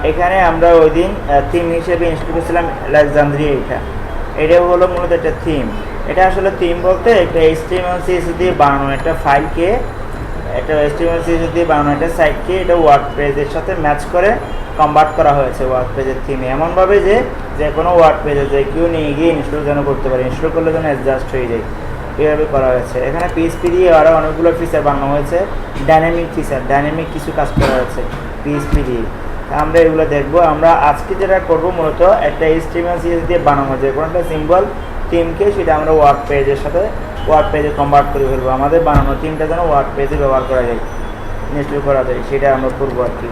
এখানে আমরা ওই দিন থিম হিসেবে ইনস্টল করেছিলাম আলেকজান্দ্রিয়া। এটা হলো মূলত একটা থিম। এটা আসলে থিম বলতে একটা HTML CSS দিয়ে বানানো একটা ফাইলকে, একটা HTML CSS দিয়ে বানানো একটা সাইটকে এটা ওয়ার্ডপ্রেসের সাথে ম্যাচ করে কনভার্ট করা হয়েছে ওয়ার্ডপ্রেসের থিমে, এমনভাবে যে কোনো ওয়ার্ডপ্রেসে যে কেউ নিয়ে গিয়ে ইনস্টল যেন করতে পারে, ইনস্টল করলে যেন অ্যাডজাস্ট হয়ে যায়, এইভাবে করা হয়েছে। এখানে PHP দিয়ে আরও অনেকগুলো ফিচার বানানো হয়েছে, ডাইনামিক ফিচার, ডাইনামিক কিছু কাজ করা হয়েছে PHP দিয়ে। আমরা এগুলো দেখবো। আমরা আজকে যেটা করবো মূলত একটা HTML CSS দিয়ে বানানো যে কোনো একটা সিম্বল থিমকে সেটা আমরা ওয়ার্ডপ্রেসের সাথে ওয়ার্ডপ্রেসে কনভার্ট করে ফেলবো। আমাদের বানানো থিমটা যেন ওয়ার্ডপ্রেসে ব্যবহার করা যায়, ইনস্টল করা যায়, সেটা আমরা করবো আর কি।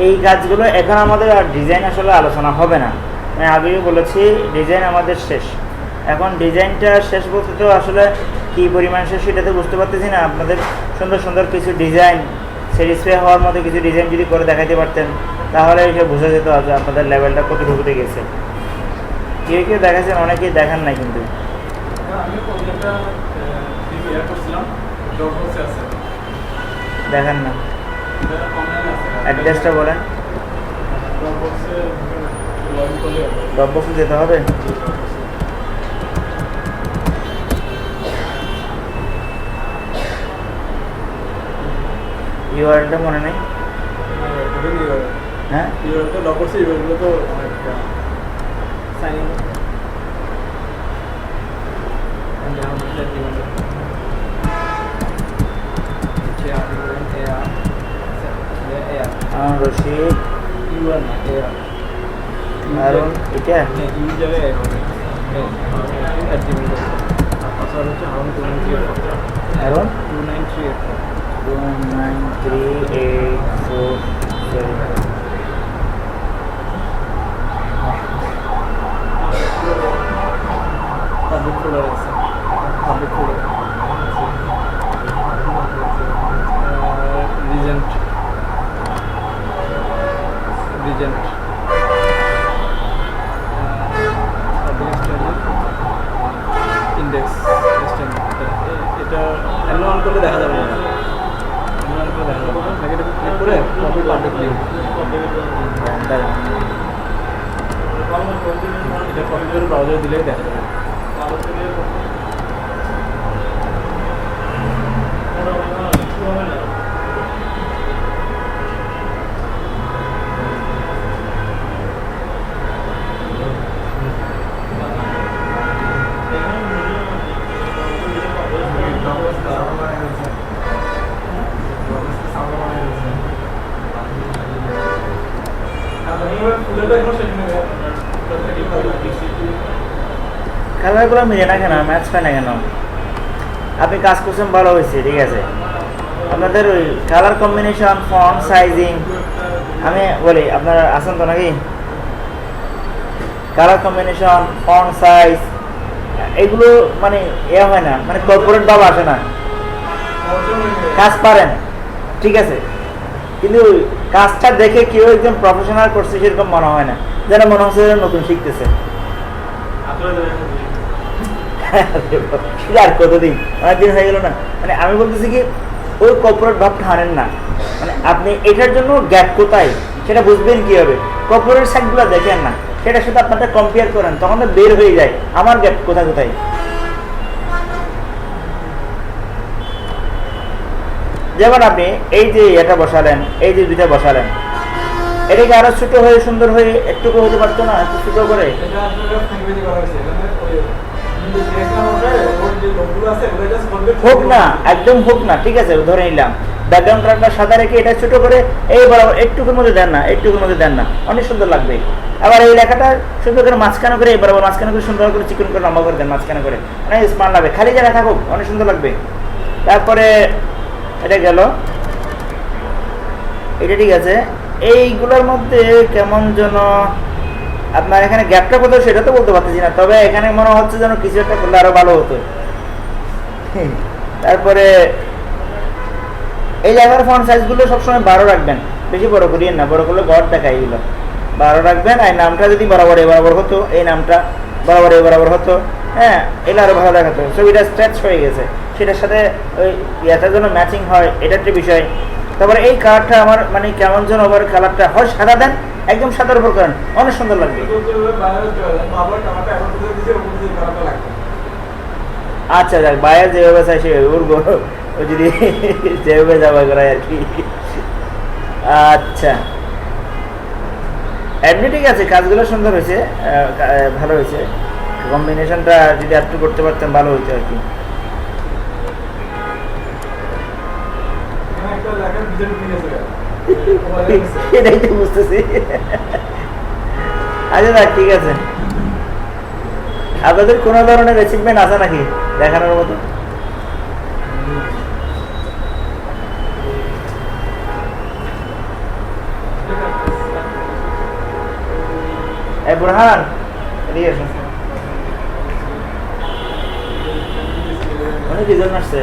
এই কাজগুলো এখন আমাদের আর ডিজাইন আসলে আলোচনা হবে না। আমি আগেই বলেছি ডিজাইন আমাদের শেষ। এখন ডিজাইনটা শেষ বলতে তো আসলে কী পরিমাণ শেষ সেটা তো বুঝতে পারতেছি না। আপনাদের সুন্দর সুন্দর কিছু ডিজাইন, স্যাটিসফাই হওয়ার মতো কিছু ডিজাইন যদি করে দেখাতে পারতেন তাহলে এটা বোঝা যেত যে আপনাদের লেভেলটা কতটুকুতে গেছে। কেউ কেউ দেখাচ্ছেন, অনেকেই দেখান নাই কিন্তু। দেখান না, অ্যাড্রেসটা বলেন। ড্রপবক্সে যেতে হবে। ইউআরএলটা মনে নেই। হ্যাঁ, ইউআরএলটা ড্রপবক্সে, ইউআরএলটা তো অনেকটা সাইন ইন রশিদ ইউআর না এআর আরন, এটা ইউ জায়গায় হবে পাসওয়ার্ড হচ্ছে আরন 29384 আরন 29384 পাবলিক ফোল্ডার আছে, পাবলিক ফোল্ডার রিজেন্ট ইন্ডেক্স এটা অ্যানোন করলে দেখা যাবে না, অ্যানোন করলে দেখা যাবে না, নেগেটিভ ক্লিক করে কপি পাবলিক লিংক এটা কপি করে ব্রাউজারে দিলেই দেখা যাবে। কালারগুলো মিলে না কেন, ম্যাচ পায় না কেন? আপনি কাজ করছেন ভালো হয়েছে, ঠিক আছে। আপনাদের ওই কালার কম্বিনেশন, ফন্ট সাইজিং, আমি বলি আপনারা আসেন তো নাকি? কালার কম্বিনেশন, ফন্ট সাইজ এগুলো মানে এ হয় না, মানে কর্পোরেট ভাব আসে না। কাজ পারেন, ঠিক আছে, কিন্তু কাজটা দেখে কেউ একদম প্রফেশনাল করছে সেরকম মনে হয় না, যেন মনে হচ্ছে নতুন শিখতেছে। আর কতদিন, অনেকদিন হয়ে গেল না। মানে আমি বলতেছি কি ওই কর্পোরেট ভাবটা আনেন না। মানে আপনি এটার জন্য গ্যাপ কোথায় সেটা বুঝবেন কীভাবে, কর্পোরেট সাইটগুলো দেখেন না, সেটার সাথে আপনারটা কম্পেয়ার করেন, তখন তো বের হয়ে যায় আমার গ্যাপ কোথায় কোথায়। যেমন আপনি এই যে এটা বসালেন, এই যে দুইটা বসালেন, এটাকে আরো ছোট হয়ে সুন্দর হয়ে একটুকু হতে পারতো না? একটু ছোট করে হোক না, একদম হোক না, ঠিক আছে, ধরে নিলাম। ব্যাকগ্রাউন্ড কালারটা সাদা রেখে এটা ছোট করে এই বরাবর একটুকুর মধ্যে দেন না, একটুকুর মধ্যে দেন না, অনেক সুন্দর লাগবে। আবার এই লেখাটা সুন্দর করে মাঝখানে করে এই বরাবর মাঝখানে করে সুন্দর করে চিকন করে লম্বা করে দেন, মাঝখানে করে অনেক স্মার্ট লাগবে, খালি জায়গা থাকুক অনেক সুন্দর লাগবে। তারপরে এটা গেল, এটা ঠিক আছে। এইগুলোর মধ্যে কেমন যেন আপনার এখানে গ্যাপটা কোথাও সেটা তো বলতে পারতেছি না, তবে এখানে মনে হচ্ছে যেন কিছু একটা করলে আরো ভালো হতো। তারপরে এই জায়গার ফন্ট সাইজগুলো সবসময় 12 রাখবেন, বেশি বড় করিয়েন না, বড় করলে ঘর দেখায় এগুলো। 12 রাখবেন। আর নামটা যদি বরাবর এ বরাবর হতো, এই নামটা বরাবর এ বরাবর হতো, হ্যাঁ, এগুলো আরো ভালো দেখাতো। ছবিটা স্ট্রেচ হয়ে গেছে, সেটার সাথে ওই ইয়াটার জন্য ম্যাচিং হয়, এটা একটা বিষয়। তারপরে এই কালারটা আমার মানে কেমন যেন ওভার কালারটা হয় সাদা দেন, একদম সাদার উপর করেন, অনেক সুন্দর লাগবে। আচ্ছা যাক, বাইরে যেভাবে চাই সেভাবে উড়বো, ও যদি যেভাবে যাওয়া করায় আর কি। আচ্ছা, এমনি ঠিক আছে, কাজগুলো সুন্দর হয়েছে, ভালো হয়েছে। কম্বিনেশনটা যদি একটু করতে পারতেন ভালো হইতো আর কি। এটাই তো বুঝতেছি। আচ্ছা দেখ, ঠিক আছে। আপনাদের কোন ধরনের অ্যাচিভমেন্ট আছে নাকি দেখানোর মতো? বুরহান, এদিকে আসুন। অনেক রিজন আসছে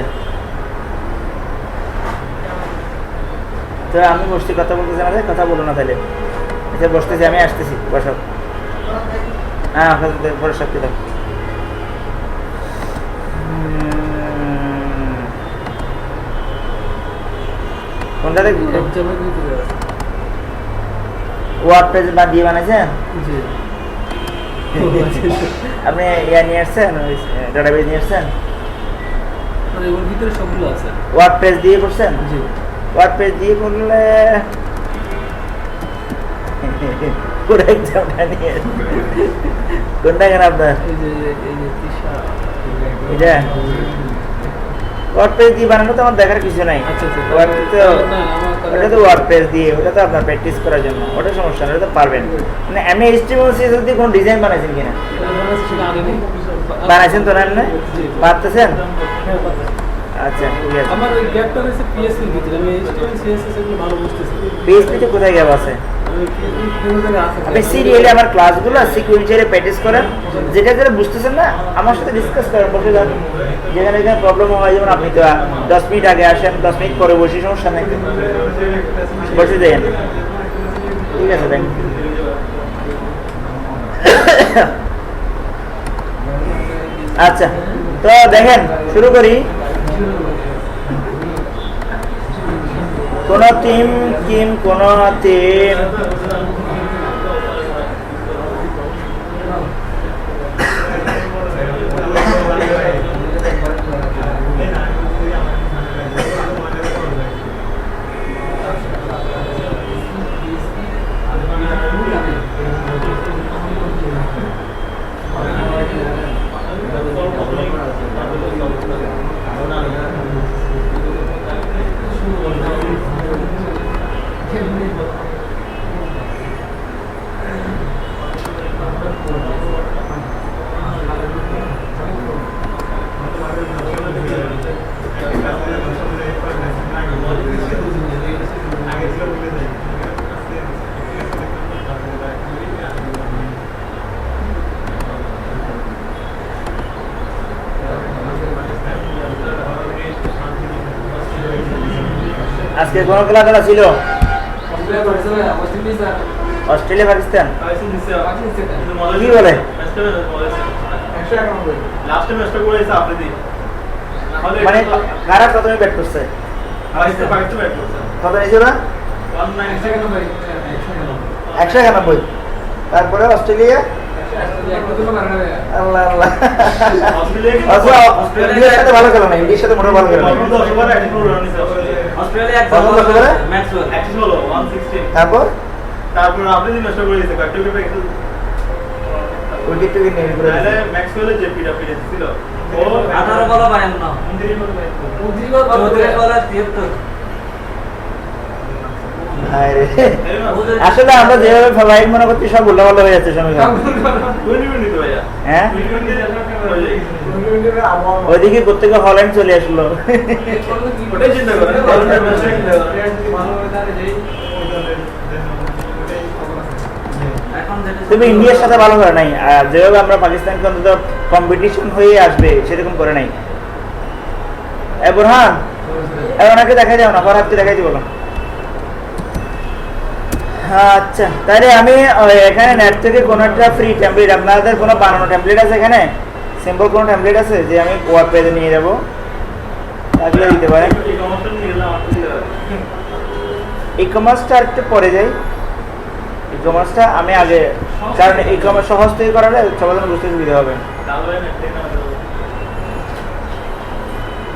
তো আমি বসছি, কথা বলতেছি আমাদের, কথা বলো না তাহলে। আচ্ছা বসতেছি, আমি আসতেছি, বসো। হ্যাঁ, পরে শক্তি দাও। কোনটা দেখবি? ওয়ার্ড পেজ বা দিয়ে বানাইছেন আপনি? ইয়া নিয়ে আসছেন, ডাটাবেজ নিয়ে আসছেন? ওর ভিতরে সবগুলো আছে। ওয়ার্ড পেজ দিয়ে করছেন? জি। ওয়ার্ড পেজ দিয়ে করলে কোনটা কেন আপনার? এটা ওয়ার্ড পেজ দিয়ে বানানো তো আমার দেখার কিছু নাই। ওটা তো ওয়ার্ড পেজ দিয়ে, ওটা তো আপনার প্র্যাকটিস করার জন্য, ওটা সমস্যা না, ওটা তো পারবেন। মানে এমনি HTML CSS দিয়ে কোনো ডিজাইন বানাইছেন কিনা? বানাইছেন তো? না পারতেছেন? আচ্ছা ঠিক আছে। আমার ওই গ্যাপটা হচ্ছে PHP এর ভিতরে, আমি HTML CSS এগুলো ভালো বুঝতেছি। PHP তে কোথায় গ্যাপ আছে? আপনি সিরিয়ালি আমার ক্লাসগুলো সিকুয়েন্সিয়ালি প্র্যাকটিস করেন, যেটা যেটা বুঝতেছেন না আমার সাথে ডিসকাস করেন, বসে যান। যেখানে যেখানে প্রবলেম হয়, যেমন আপনি তো 10 মিনিট আগে আসেন, 10 মিনিট পরে বসি, সমস্যা নেই, বসে যান। ঠিক আছে, থ্যাংক ইউ। আচ্ছা, তো দেখেন শুরু করি। কোন টিম কোন টিম আজকে কোন খেলাধুলা ছিল? অস্ট্রেলিয়া পাকিস্তান কি বলে? মানে কারা প্রথমে ব্যাট করছে? কত নিয়েছিল? 191। তারপরে অস্ট্রেলিয়া আল্লাহ আল্লাহ, ইন্ডিয়ার সাথে ভালো খেলো না, ইন্ডিয়ার সাথে মোটর ভালো খেলো না। তারপর আপনি নষ্ট করে দিয়েছে উইকেট টুইকেট নিয়ে করে দিয়েছে। ম্যাক্সওয়েলের যে পিটা ছিল ও 18 বলা 52 29 বল 29 বল 74 73 আরে, আসলে আমরা যেভাবে ফাইল মনে করছি সব উল্টাপাল্টা হয়ে যাচ্ছে সমীকরণ। হ্যাঁ ওইদিকে প্রত্যেকে হল্যান্ড চলে আসলো। ওটাই চিন্তা করেন তুমি ইন্ডিয়ার সাথে ভালো করে নাই, আর যেভাবে আমরা পাকিস্তানকে অন্তত কম্পিটিশন হয়ে আসবে সেরকম করে নাই। বুরহান ওনাকে দেখাই যাও না, ফরহাদকে দেখাই দিব না। আচ্ছা তাহলে আমি এখানে নেট থেকে কোনো একটা ফ্রি টেমপ্লেট, আপনাদের কোনো বানানো টেমপ্লেট আছে এখানে, সিম্পল কোনো টেমপ্লেট আছে যে আমি ওয়ার্ড পেজে নিয়ে যাবো, তাহলে দিতে পারেন। ই কমার্সটা একটু পরে যাই, ই কমার্সটা আমি আগে, কারণ ই কমার্স সহজ থেকে করালে সবার জন্য বুঝতে সুবিধা হবে।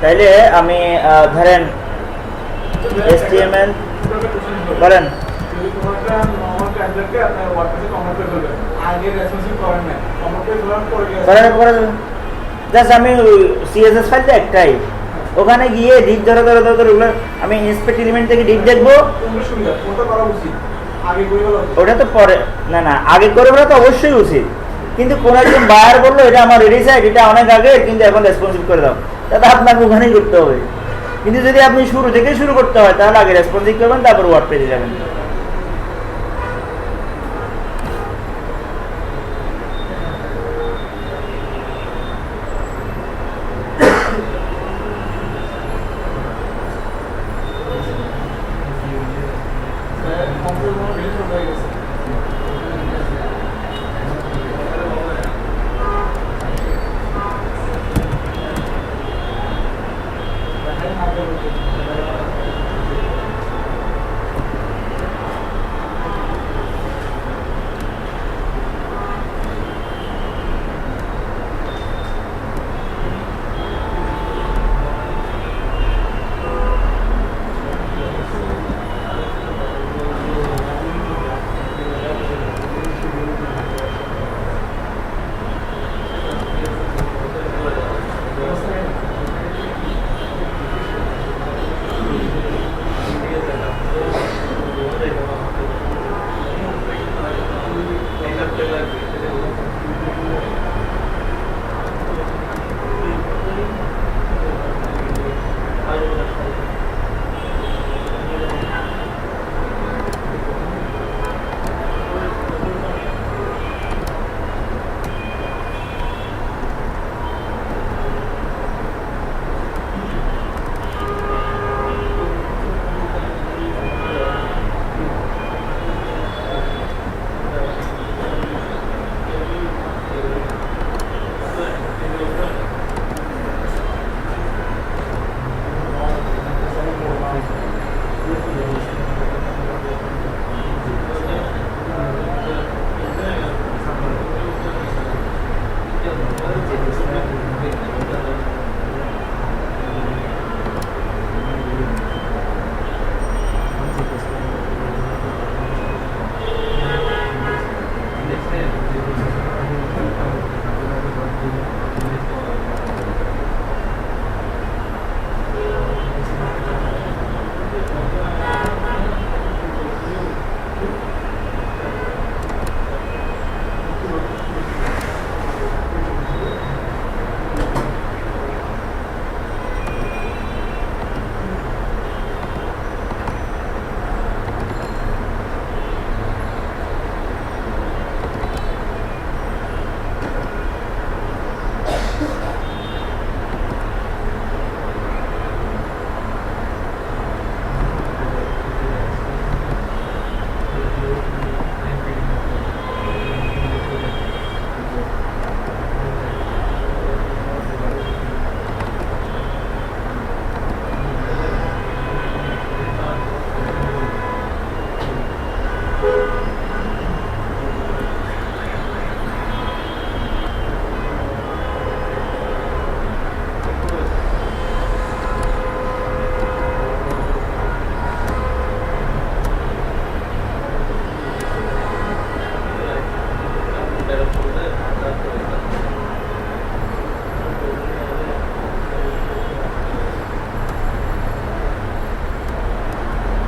তাইলে আমি ধরেন HTML বলেন, জাস্ট আমি CSS ফাইলটা একটাই, ওখানে গিয়ে ডিট ধরে ধরে ধরে ধরে ওগুলো আমি ইন্সপেক্ট এলিমেন্ট থেকে ডিট দেখবো। ওটা তো পরে, না না আগে করে ওটা তো অবশ্যই উচিত, কিন্তু কোন একজন বায়ার বললো এটা আমার রেডি সাইট, এটা অনেক আগে কিন্তু এখন রেসপন্সিভ করে দাও, তাহলে আপনাকে ওখানেই করতে হবে। কিন্তু যদি আপনি শুরু থেকে শুরু করতে হয় তাহলে আগে রেসপন্সিভ করবেন, তারপর ওয়ার্ড পেজে যাবেন।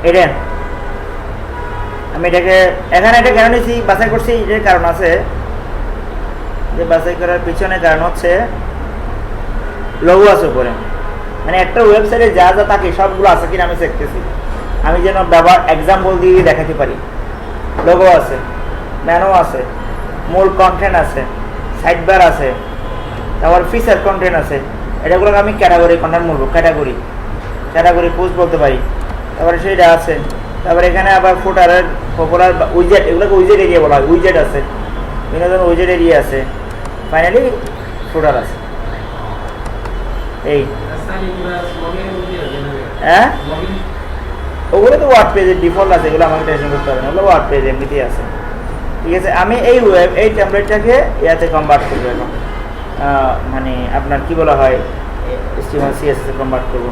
এটা আমি এটাকে এখানে এটা কেন নিয়েছি বাছাই করছি, এটার কারণ আছে, যে বাছাই করার পিছনে কারণ হচ্ছে লোগো আছে উপরে, মানে একটা ওয়েবসাইটে যা যা থাকে সবগুলো আছে কিনা আমি দেখতেছি, আমি যেন ব্যবহার এক্সাম্পল দিয়ে দেখাতে পারি। লোগো আছে, মেনু আছে, মূল কন্টেন্ট আছে, সাইড বার আছে, তারপর ফিচার কন্টেন্ট আছে, এটাগুলোকে আমি ক্যাটাগরি কন্টেন্ট বলবো, ক্যাটাগরি পোস্ট বলতে পারি। তারপরে সেটা আছে, তারপরে এখানে আবার ফুটারের পপুলার উইজেট, এগুলোকে উইজেট এরিয়া বলা হয়, উইজেট আছে, বিভিন্ন ধরনের উইজেট এরিয়া আছে, ফাইনালি ফুটার আছে। এই হ্যাঁ, ওগুলো তো ওয়ার্ড পেজের ডিফল্ট আছে, এগুলো আমাকে টেনশন করতে হবে না, ওগুলো ওয়ার্ড পেজ এমনিতেই আছে। ঠিক আছে, আমি এই টেমপ্লেটটাকে ইয়াতে কনভার্ট করবো এখন, মানে আপনার কি বলা হয় HTML CSS এ কনভার্ট করবো।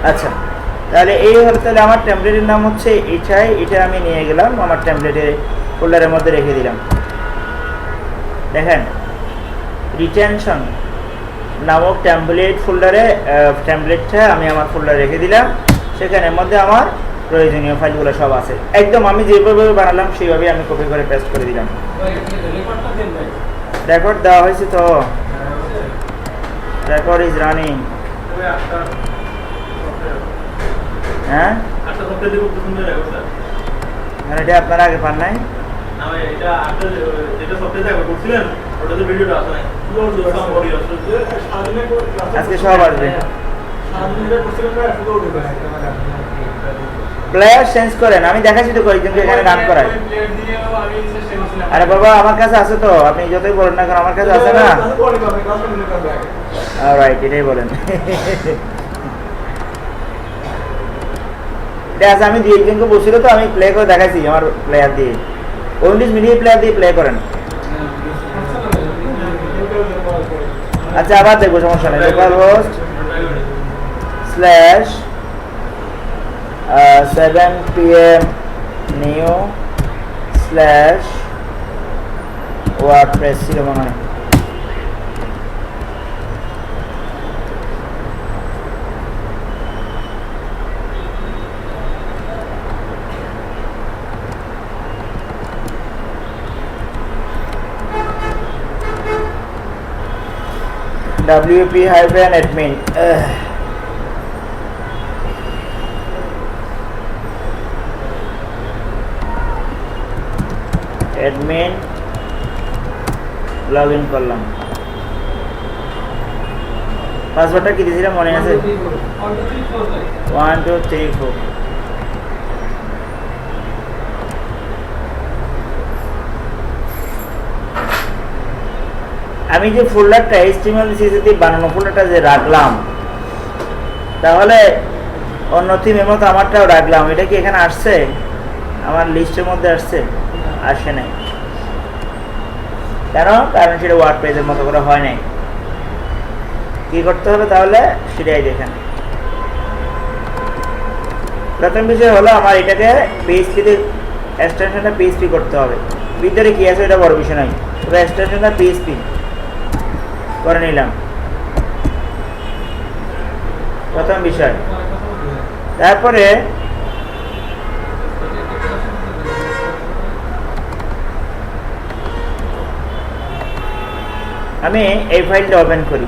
আচ্ছা, তাহলে এই হলো, তাহলে আমার টেমপ্লেটের নাম হচ্ছে এটাই, এটা আমি নিয়ে গেলাম আমার টেমপ্লেটের ফোল্ডারের মধ্যে রেখে দিলাম। দেখেন, রিটেনশন নামক টেমপ্লেট ফোল্ডারে টেমপ্লেটটা আমি আমার ফোল্ডারে রেখে দিলাম, সেখানের মধ্যে আমার প্রয়োজনীয় ফাইলগুলো সব আছে, একদম আমি যেভাবে বানালাম সেইভাবে আমি কপি করে পেস্ট করে দিলাম। রেকর্ড দেওয়া হয়েছে তো, রেকর্ড ইজ রানিং। হ্যাঁ, মানে এটা আপনারা আগে পান নাই? আজকে সব আসবে। প্লেয়ার চেঞ্জ করেন, আমি দেখাচ্ছি তো কয়েকজনকে এখানে গান করায়। আরে বাবা, আমার কাছে আছে তো, আপনি যতই বলেন না কেন আমার কাছে আছে না। রাইট, এটাই বলেন। আমি 2-1জনকে বসছিল তো, আমি প্লে করে দেখাইছি আমার প্লেয়ার দিয়ে, 19 মিনিট প্লেয়ার দিয়ে প্লে করেন। আচ্ছা, আবার দেখবো, সমস্যা নেই। Local host slash 7 PM new slash WordPress ছিল মনে হয়। WP-admin admin লগ ইন করলাম। পাসওয়ার্ডটা কি দিয়েছিলাম মনে আছে? 1 2 3 4। আমি যে ফোল্ডারটা HTML CSS দিয়ে বানানো ফোল্ডারটা যে রাখলাম, তাহলে অন্য থিমের মতো আমারটাও রাখলাম, এটা কি এখানে আসছে? আমার লিস্টের মধ্যে আসছে? আসে নাই। কেন? কারণ সেটা ওয়ার্ড পেজের মতো করে হয় নাই। কি করতে হবে তাহলে সেটাই দেখেন। প্রথম বিষয় হলো আমার এটাকে PHP তে এক্সটেনশনটা PHP করতে হবে। ভিতরে কি আছে এটা বড় বিষয় নয়, তবে এক্সটেনশনটা PHP করে নিলাম, প্রথম বিষয়। তারপরে আমি এই ফাইলটা ওপেন করি।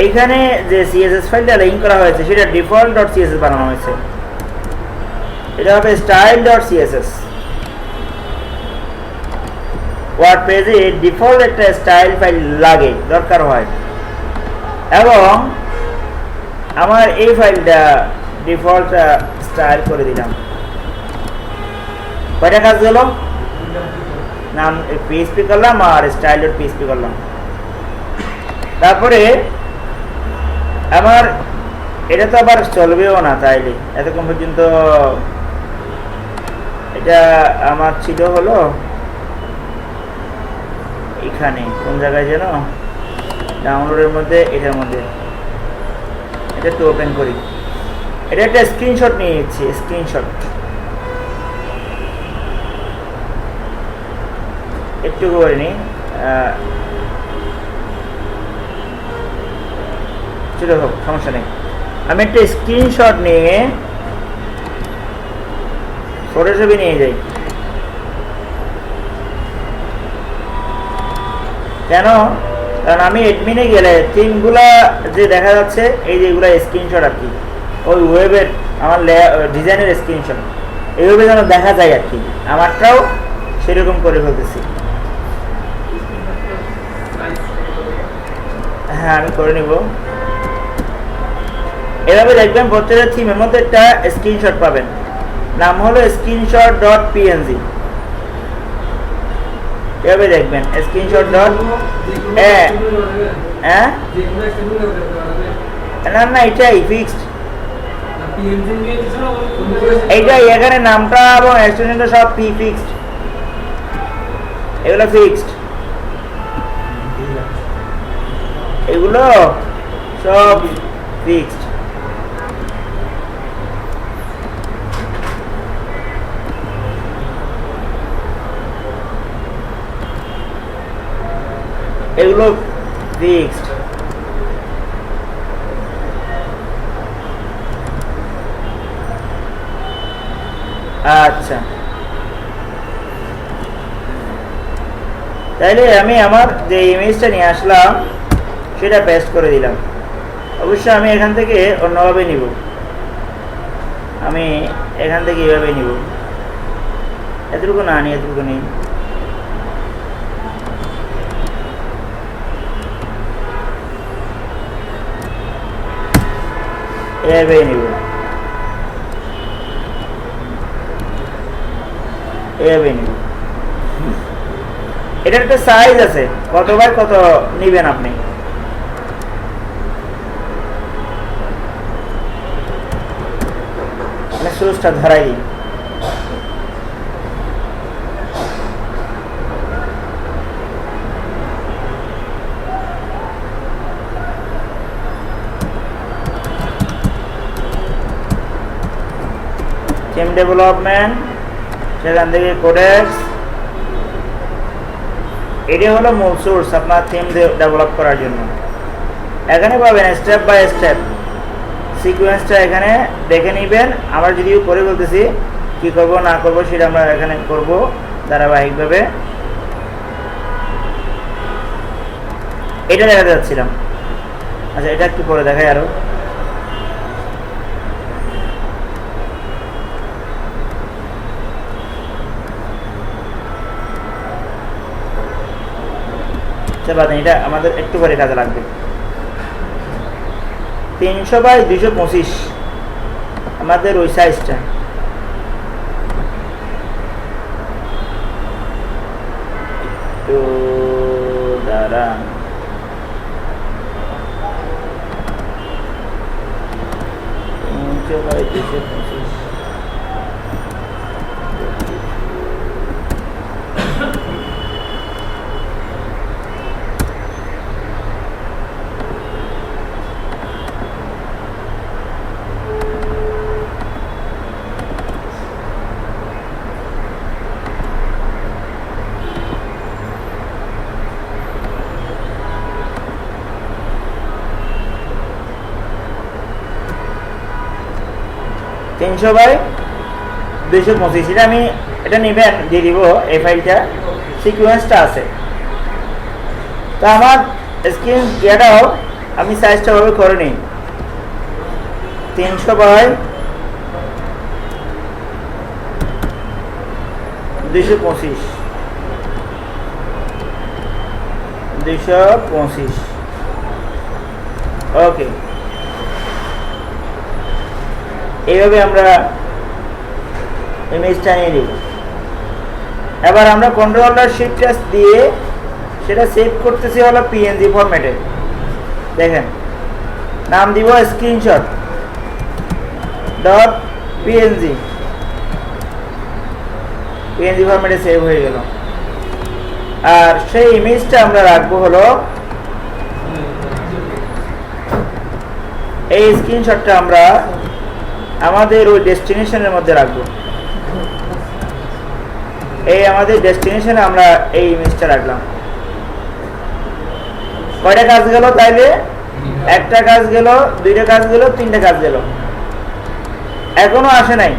এইখানে যে CSS ফাইলটা লিংক করা হয়েছে সেটা default.css বানানো হয়েছে, এটা হবে style.css। ওয়ার্ড পেজে ডিফল্ট একটা স্টাইল ফাইল লাগে, দরকার হয়, এবং আমার এই ফাইলটা ডিফল্ট স্টাইল করে দিলাম। কয়টা কাজ গেল? নাম PHP করলাম আর style.php করলাম। তারপরে আমার এটা তো আবার চলবেও না তাইলে, এতক্ষণ পর্যন্ত এটা আমার ছিল হলো এখানে, কোন জায়গায় যেন, ডাউনলোডের মধ্যে, এটার মধ্যে। এটা একটু ওপেন করি, এটা একটা স্ক্রিনশট নিয়ে নিচ্ছি, স্ক্রিনশট একটু করে নিই, ছোট হোক সমস্যা নেই। আমি একটা স্ক্রিনশট নিয়ে ফটোশপে নিয়ে যাই। কেন? কারণ আমি এডমিনে গেলে থিমগুলা যে দেখা যাচ্ছে এই যে এগুলো স্ক্রিনশট আর কি, ওই ওয়েবের আমার ডিজাইনের স্ক্রিনশট এইভাবে যেন দেখা যায় আর কি, আমারটাও সেরকম করে ফেলতেছি। হ্যাঁ আমি করে নিব। এভাবে দেখবেন প্রত্যেকটা থিমের মধ্যে একটা স্ক্রিনশট পাবেন, নাম হলো স্ক্রিনশট ডট পিএনজি। এভাবে দেখবেন স্ক্রিনশট ডট না না এটাই ফিক্সড, এইটাই এখানে নামটা এবং এক্সটেনশনটা সব ফিক্সড, এগুলো ফিক্সড, এগুলো সব ফিক্সড। এগুলো ফিক্সড। আচ্ছা তাইলে আমি আমার যে ইমেজটা নিয়ে আসলাম সেটা পেস্ট করে দিলাম। অবশ্যই আমি এখান থেকে অন্যভাবে নিব, আমি এখান থেকে এভাবে নিব, এতটুকু না নিই, এতটুকু নিই। এভাবে নিব, এভাবে নিব। এটার একটা সাইজ আছে, কত বাই কত নিবেন আপনি। মানে সুইচটা ধরাই দিই। থিম ডেভেলপমেন্ট, সেখান থেকে কোডেক্স, এটি হলো মূল সোর্স আপনার থিম ডেভেলপ করার জন্য। এখানে পাবেন স্টেপ বাই স্টেপ সিকোয়েন্সটা, এখানে দেখে নেবেন। আমরা যদিও করে বলতেছি কি করব না করব সেটা আমরা এখানে করব ধারাবাহিকভাবে। এটা দেখাতে যাচ্ছিলাম। আচ্ছা এটা একটু পরে দেখাই আরো। এটা আমাদের একটু পরে কাজে লাগবে। 300 বাই 225 আমাদের ওই সাইজটা। একটু দাঁড়ান, বাই 225 300 বাই 225 এটা আমি এটা নেবেন, দিয়ে দিব এই ফাইলটা, সিকোয়েন্সটা আছে। তো আমার স্ক্রিন ইয়েটাও আমি সাইজটা ভাবে করে নিই। 300 বাই 225 225 ওকে। এইভাবে আমরা ইমেজটা নিয়ে নিব। এবার আমরা কন্ট্রোলার শিফট প্রেস দিয়ে সেটা সেভ করতেছি হলো পিএনজি ফরম্যাটে। দেখেন নাম দিব স্ক্রিনশট ডট পিএনজি, পিএনজি ফরম্যাটে সেভ হয়ে গেল। আর সেই ইমেজটা আমরা রাখবো হলো এই স্ক্রিনশটটা আমরা আমাদের ওই ডেস্টিনেশনের মধ্যে রাখবো। এই আমাদের ডেস্টিনেশনে আমরা এই ইমেজটা রাখলাম। কয়টা কাজ গেল তাইলে? একটা কাজ গেল, দুইটা কাজ গেল, তিনটা কাজ গেল, এখনো আসে নাই।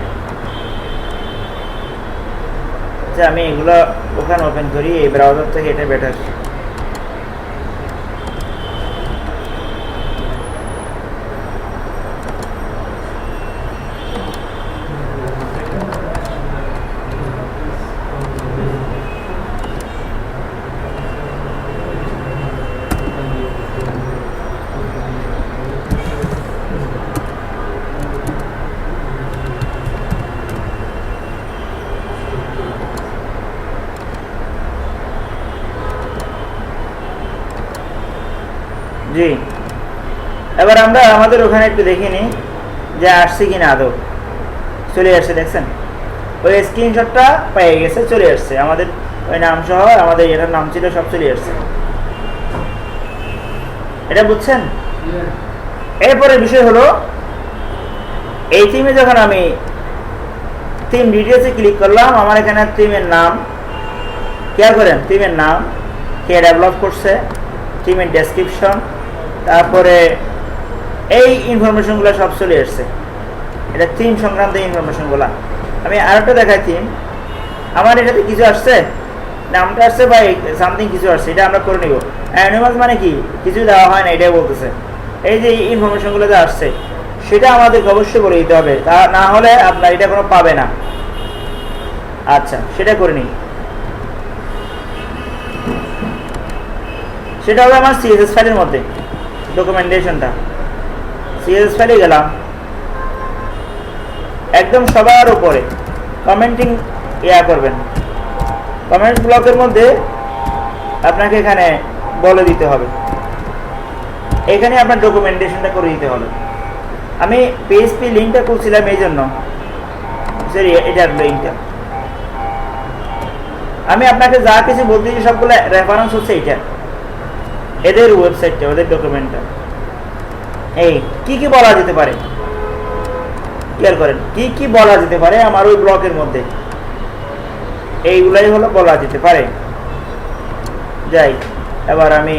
আচ্ছা আমি এগুলো ওখানে ওপেন করি, এই ব্রাউজার থেকে এটা বেটার। জি, এবার আমরা আমাদের ওখানে একটু দেখে নিই যে আসছে কিনা আদৌ। চলে আসছে, দেখছেন ওই স্ক্রিনশটটা পেয়ে গেছে, চলে আসছে আমাদের ওই নাম সহ, আমাদের এটার নাম ছিল সব চলে আসছে। এটা বুঝছেন? এরপরে বিষয় হলো এই থিমে যখন আমি থিম ডিটেলসে ক্লিক করলাম, আমার এখানে থিমের নাম কেয়ার করেন, থিমের নাম কে ডেভেলপ করছে, থিমের ডেসক্রিপশন, তারপরে এই ইনফরমেশনগুলো সব চলে আসছে। এটা থিম সংক্রান্ত ইনফরমেশনগুলো। আমি আরেকটা দেখাই থিম, আমার এটাতে কিছু আসছে, নামটা আসছে বা সামথিং কিছু আসছে, এটা আমরা করে নিব। অ্যানিমালস মানে কি, কিছু দেওয়া হয় না, এটাই বলতেছে। এই যে ইনফরমেশনগুলো যে আসছে সেটা আমাদেরকে অবশ্যই বলে দিতে হবে, তা না হলে আপনার এটা কোনো পাবে না। আচ্ছা সেটা করে নিই। সেটা হবে আমার সিএসএস ফাইলের মধ্যে ডকুমেন্টেশনটা। সিএসএস ফাইলে গেলাম, একদম সবার উপরে কমেন্টিং করবেন, কমেন্ট ব্লকের মধ্যে আপনাকে এখানে বলে দিতে হবে, এখানে আপনার ডকুমেন্টেশনটা করে দিতে হবে। আমি পিএইচপি লিঙ্কটা করছিলাম এই জন্য, সরি এটার লিঙ্কটা আমি আপনাকে যা কিছু বলতেছি সবগুলো রেফারেন্স হচ্ছে এইটা, এদের ওয়েবসাইটটা, ওদের ডকুমেন্টটা। এই কি কি বলা যেতে পারে ক্লিয়ার করেন, কি কি বলা যেতে পারে আমার ওই ব্লকের মধ্যে, এইগুলাই হলো বলা যেতে পারে। যাই, এবার আমি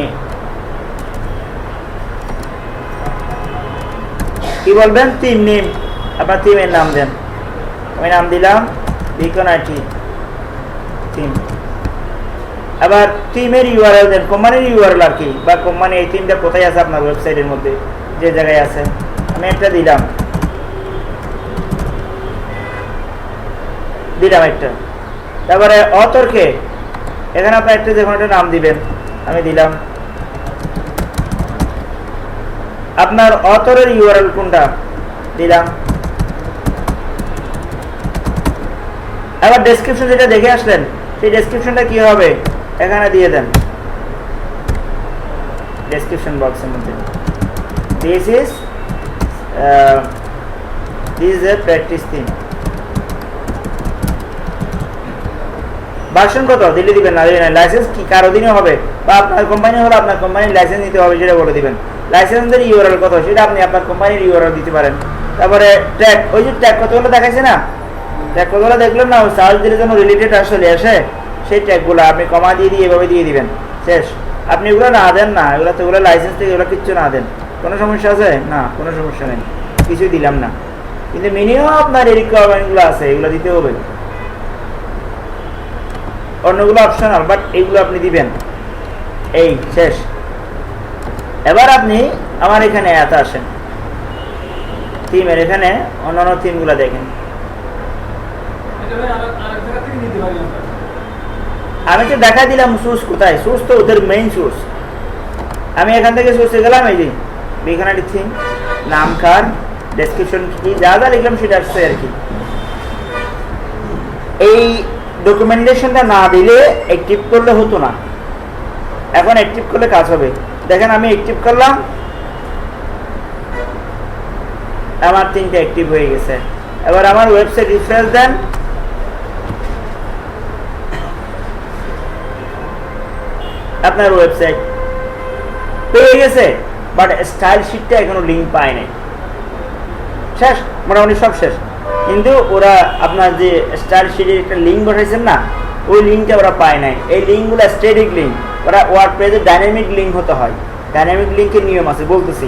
কি বলবেন, থিম নেম, আপনার থিমের নাম দেন। আমি নাম দিলাম বিকন আইটি থিম। আবার থিমের ইউআরএল দেন, কোম্পানির ইউআরএল আর কি, বা কোম্পানি এই থিমটা কোথায় আছে আপনার ওয়েবসাইটের মধ্যে, যে জায়গায় আছে। আমি একটা দিলাম একটা। তারপরে অথরকে এখানে আপনার একটা যে কোনো একটা নাম দিবেন, আমি দিলাম। আপনার অথরের ইউআরএল কোনটা দিলাম। আবার ডেসক্রিপশন যেটা দেখে আসলেন সেই ডেসক্রিপশনটা কি হবে এখানে দিয়ে দেন, ডেসক্রিপশন বক্সের মধ্যে। This is a practice theme. Version কত দিলে দিবেন, না লাইসেন্স কি কার অধীনে হবে, বা আপনার কোম্পানি হলে আপনার কোম্পানির লাইসেন্স নিতে হবে, সেটা বলে দিবেন। লাইসেন্সের ইউআরএল কত সেটা আপনি আপনার কোম্পানির ইউআরএল দিতে পারেন। তারপরে ট্যাগ, ওই যে ট্যাগ কতগুলো দেখাইছে না, ট্যাগ কতগুলো দেখলেন না, সার্চ দিলে যেন রিলেটেড আসলে আসে, সেই ট্যাগগুলো আপনি কমা দিয়ে এভাবে দিয়ে দিবেন, শেষ। আপনি এগুলো না দেন না, এগুলো তো এগুলো লাইসেন্স থেকে এগুলো কিচ্ছু না দেন, কোনো সমস্যা আছে না? কোনো সমস্যা নেই, কিছুই দিলাম না। কিন্তু মিনিমাম আপনার এই রিকোয়ারমেন্টগুলো আছে, এগুলো দিতে হবে। অন্যগুলো অপশনাল, বাট এইগুলো আপনি দিবেন। এই শেষ। এবার আপনি আমার এখানে এত আসেন, থিমের এখানে অন্যান্য থিমগুলো দেখেন। আমি তো দেখা দিলাম সোর্স কোথায়, সোর্স তো ওদের মেইন সোর্স। আমি এখান থেকে সোর্সে গেলাম, এই যে এখানে থিম, নাম কার, ডেসক্রিপশন কি, যা যা লিখলাম সেটা আসছে আর কি। এই ডকুমেন্টেশনটা না দিলে অ্যাক্টিভ করলে হতো না, এখন অ্যাক্টিভ করলে কাজ হবে। দেখেন আমি অ্যাক্টিভ করলাম, আমার তিনটা অ্যাক্টিভ হয়ে গেছে। এবার আমার ওয়েবসাইট রিফ্রেশ দেন, আপনার ওয়েবসাইট পেয়ে গেছে, বাট স্টাইল শিটটা এখনো লিঙ্ক পায় নাই। শেষ, মোটামুটি সব শেষ। কিন্তু ওরা আপনার যে স্টাইল শিটের একটা লিঙ্ক পাঠাইছেন না, ওই লিঙ্কটা ওরা পায় নাই। এই লিঙ্কগুলো স্ট্যাটিক লিঙ্ক, ওরা ওয়ার্ডপ্রেসে ডাইনামিক লিঙ্ক হতে হয়, ডাইনামিক লিঙ্কের নিয়ম আছে বলতেছি।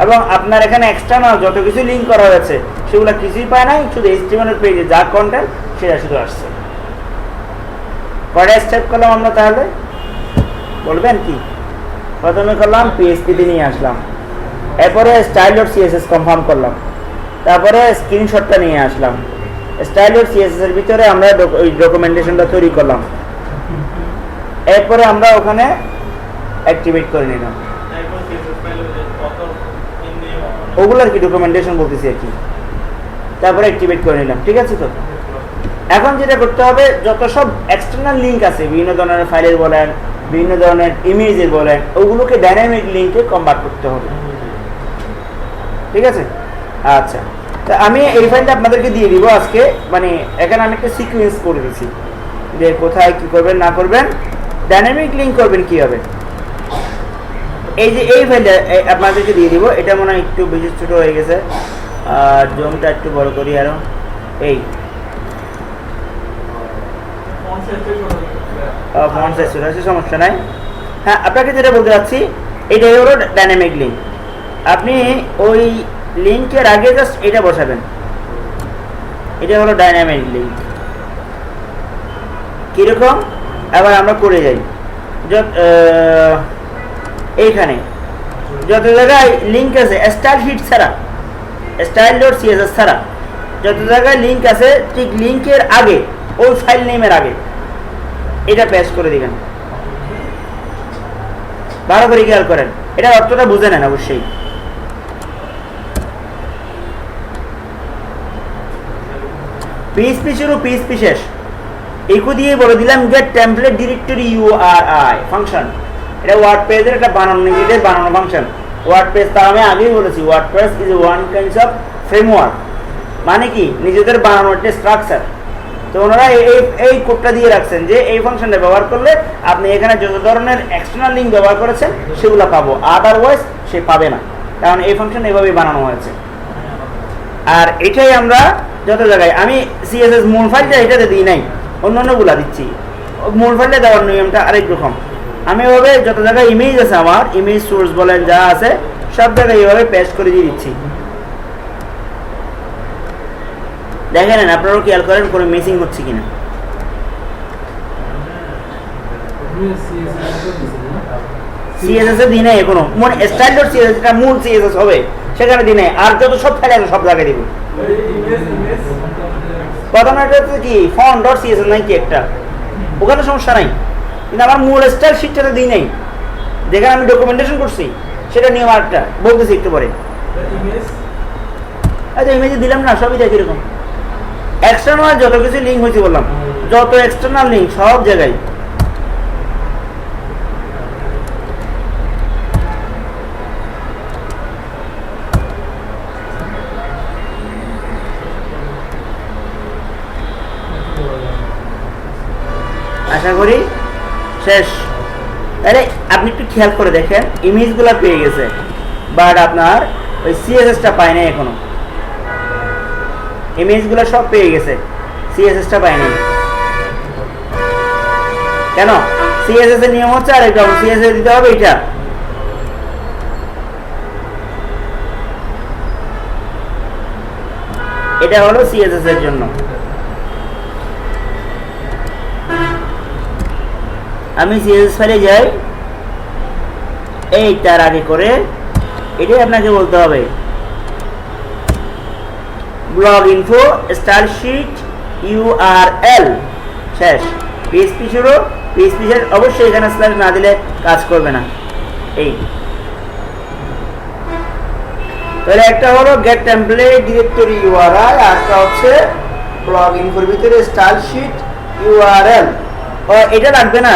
এবং আপনার এখানে এক্সটার্নাল যত কিছু লিঙ্ক করা হয়েছে সেগুলো কিছুই পায় নাই, শুধু এইচটিএমএল পেজে যা কন্টেন্ট সেটা শুধু আসছে। কয়টা স্টেপ করলাম আমরা তাহলে বলবেন কি? প্রথমে করলাম পিএসপিতে নিয়ে আসলাম, এরপরে স্টাইল ডট সিএসএস কনফার্ম করলাম, তারপরে স্ক্রিনশটটা নিয়ে আসলাম, স্টাইল ডট সিএসএস এর ভিতরে আমরা ওই ডকুমেন্টেশনটা তৈরি করলাম, এরপরে আমরা ওখানে অ্যাক্টিভেট করে নিলাম। ওগুলোর কি ডকুমেন্টেশন বলতেছি আর কি, তারপরে অ্যাক্টিভেট করে নিলাম। ঠিক আছে? তো এখন যেটা করতে হবে, যত সব এক্সটার্নাল লিঙ্ক আছে বিভিন্ন ধরনের ফাইলের বলেন, বিভিন্ন ধরনের ইমেজের বলেন, ওগুলোকে ডাইনামিক লিঙ্কে কনভার্ট করতে হবে। ঠিক আছে? আচ্ছা, তো আমি এই ফাইলটা আপনাদেরকে দিয়ে দিব আজকে। মানে এখানে আমি একটা সিকোয়েন্স করে দিয়েছি যে কোথায় কি করবেন না করবেন, ডাইনামিক লিঙ্ক করবেন কীভাবে। এই যে এই ফাইলটা আপনাদেরকে দিয়ে দিব, এটা মনে হয় একটু বেশি ছোটো হয়ে গেছে, আর জমটা একটু বড় করি আরও। এই ফন্ট সাইজ চলে আসে, সমস্যা নাই। হ্যাঁ, আপনাকে যেটা বলতে চাচ্ছি, এটাই হলো ডাইনামিক লিঙ্ক। আপনি ওই লিঙ্কের আগে জাস্ট এটা বসাবেন, এটা হলো ডাইনামিক লিঙ্ক। কীরকম? আবার আমরা করে যাই, এইখানে যত জায়গায় লিঙ্ক আছে স্টাইল শিট ছাড়া, স্টাইল ডট সিএসএস ছাড়া যত জায়গায় লিঙ্ক আছে, ঠিক লিঙ্কের আগে ওই ফাইল নেমের আগে এটা পেস্ট করে দিবেন। ভালো করে খেয়াল করেন, এটা অর্থটা বুঝে নেন অবশ্যই। পিএইচপি শুরু, পিএইচপি শেষ, এইকু দিয়ে বলে দিলাম gate template directory URI function. এটা ওয়ার্ডপ্রেসের একটা বানানো ফাংশন। ওয়ার্ডপ্রেস, তা আমি আগেই বলেছি, WordPress is one kinds of framework. মানে কি, নিজেদের বানানোর একটা স্ট্রাকচার। তো ওনারা এই কোডটা দিয়ে রাখছেন যে এই ফাংশনটা ব্যবহার করলে আপনি এখানে যত ধরনের এক্সটার্নাল লিঙ্ক ব্যবহার করেছেন সেগুলো পাবো, আদারওয়াইজ সে পাবে না, কারণ এই ফাংশন এভাবেই বানানো হয়েছে। আর এটাই আমরা যত জায়গায়, আমি সিএসএস মূল ফাইলটা এটাতে দিই নাই, অন্যান্যগুলা দিচ্ছি। মূল ফাইলটা দেওয়ার নিয়মটা আরেক রকম। আমি এভাবে যত জায়গায় ইমেজ আছে, আমার ইমেজ সোর্স বলেন যা আছে, সব জায়গায় এইভাবে পেস্ট করে দিয়ে দিচ্ছি। দেখেন, আপনারাও খেয়াল করেন কোনো মিসিং হচ্ছে কিনা। সিএসএস এ দিই নাই এখনো, মানে স্টাইল ডট সিএসএস এটা মূল সিএসএস হবে, সেখানে দিই নাই। আর যত সব ফাইল আছে সব জায়গায় দিব। প্রথমে এটা হচ্ছে কি ফন্ট ডট সিএসএস নাই কি একটা, ওখানে সমস্যা নাই, কিন্তু আমার মূল স্টাইল শিটটাতে দিই নাই, যেখানে আমি ডকুমেন্টেশন করছি সেটা নিয়ম আরেকটা বলতেছি একটু পরে। আচ্ছা, ইমেজে দিলাম না, সবই দেখি এরকম এক্সটার্নাল যত কিছু লিঙ্ক হয়েছে বললাম, যত এক্সটার্নাল লিঙ্ক সব জায়গায়। আশা করি শেষ। আরে আপনি একটু খেয়াল করে দেখেন, ইমেজগুলো পেয়ে গেছে, বাট আপনার ওই সিএসএসটা পায় নাই এখনো। ইমেজগুলো সব পেয়ে গেছে, সিএসএসটা পায় নাই কেন? সিএসএস এর নিয়ম হচ্ছে আরেকটা, সিএসএস দিতে হবে এটা। এটা হলো সিএসএস এর জন্য। আমি সিএসএস ফাইলে যাই, এই তার আগে করে এটাই আপনাকে বলতে হবে, blog info style sheet URL শেষ, পিএইচপি শুরু, পিএইচপি শেষ। অবশ্যই এখানে স্ল্যাশ না দিলে কাজ করবে না। এই তাহলে একটা হলো গেট টেমপ্লেট ডিরেক্টরি ইউআরআই, আর একটা হচ্ছে ব্লগ ইনফোর ভিতরে স্টাইল শিট ইউআরএল। এটা লাগবে না,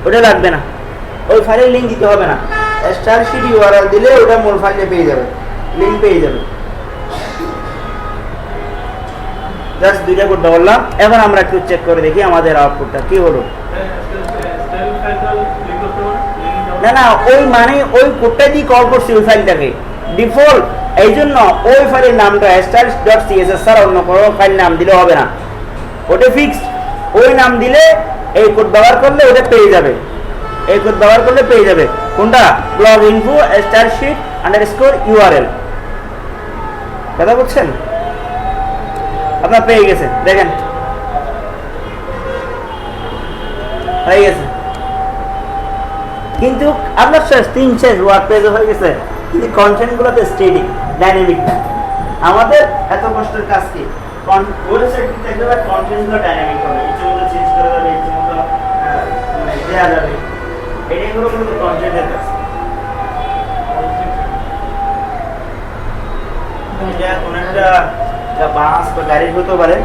ওটা লাগবে না, ওই ফাইলের লিঙ্ক দিতে হবে না। স্টাইল শিট ইউআরএল দিলে ওটা মূল ফাইলে পেয়ে যাবে, লিঙ্ক পেয়ে যাবে। জাস্ট দুইটা করতে বললাম। এখন আমরা একটু চেক করে দেখি আমাদের আউটপুটটা কি হলো। না না, ওই মানে ওই কোডটা দিয়ে কল করছি ওই ফাইলটাকে ডিফল্ট, এই জন্য ওই ফাইলের নামটা স্টাইল ডট সিএসএস ছাড়া অন্য কোনো ফাইল নাম দিলে হবে না, ওটা ফিক্সড। ওই নাম দিলে এই কোড ব্যবহার করলে ওটা পেয়ে যাবে, এই কোড ব্যবহার করলে পেয়ে যাবে। কোনটা? Blog info style sheet underscore URL. কথা বলছেন? আপনার পেয়ে গেছে, দেখেন হয়ে গেছে। কিন্তু আপনার শেষ 3 শেষ ওয়ার্ড পেজে হয়ে গেছে, কিন্তু কন্টেন্টগুলোতে স্টেডি ডাইনামিক না। আমাদের এত কষ্টের কাজ কি, ওয়েবসাইট কিন্তু একেবারে কন্টেন্টগুলো ডাইনামিক হবে, ইচ্ছেমতো চেঞ্জ করা যাবে, ইচ্ছেমতো দেওয়া যাবে, এটাই হলো কিন্তু কন্টেন্টের কাজ। এটা কোনো একটা বাস বা গাড়ির হতে পারে,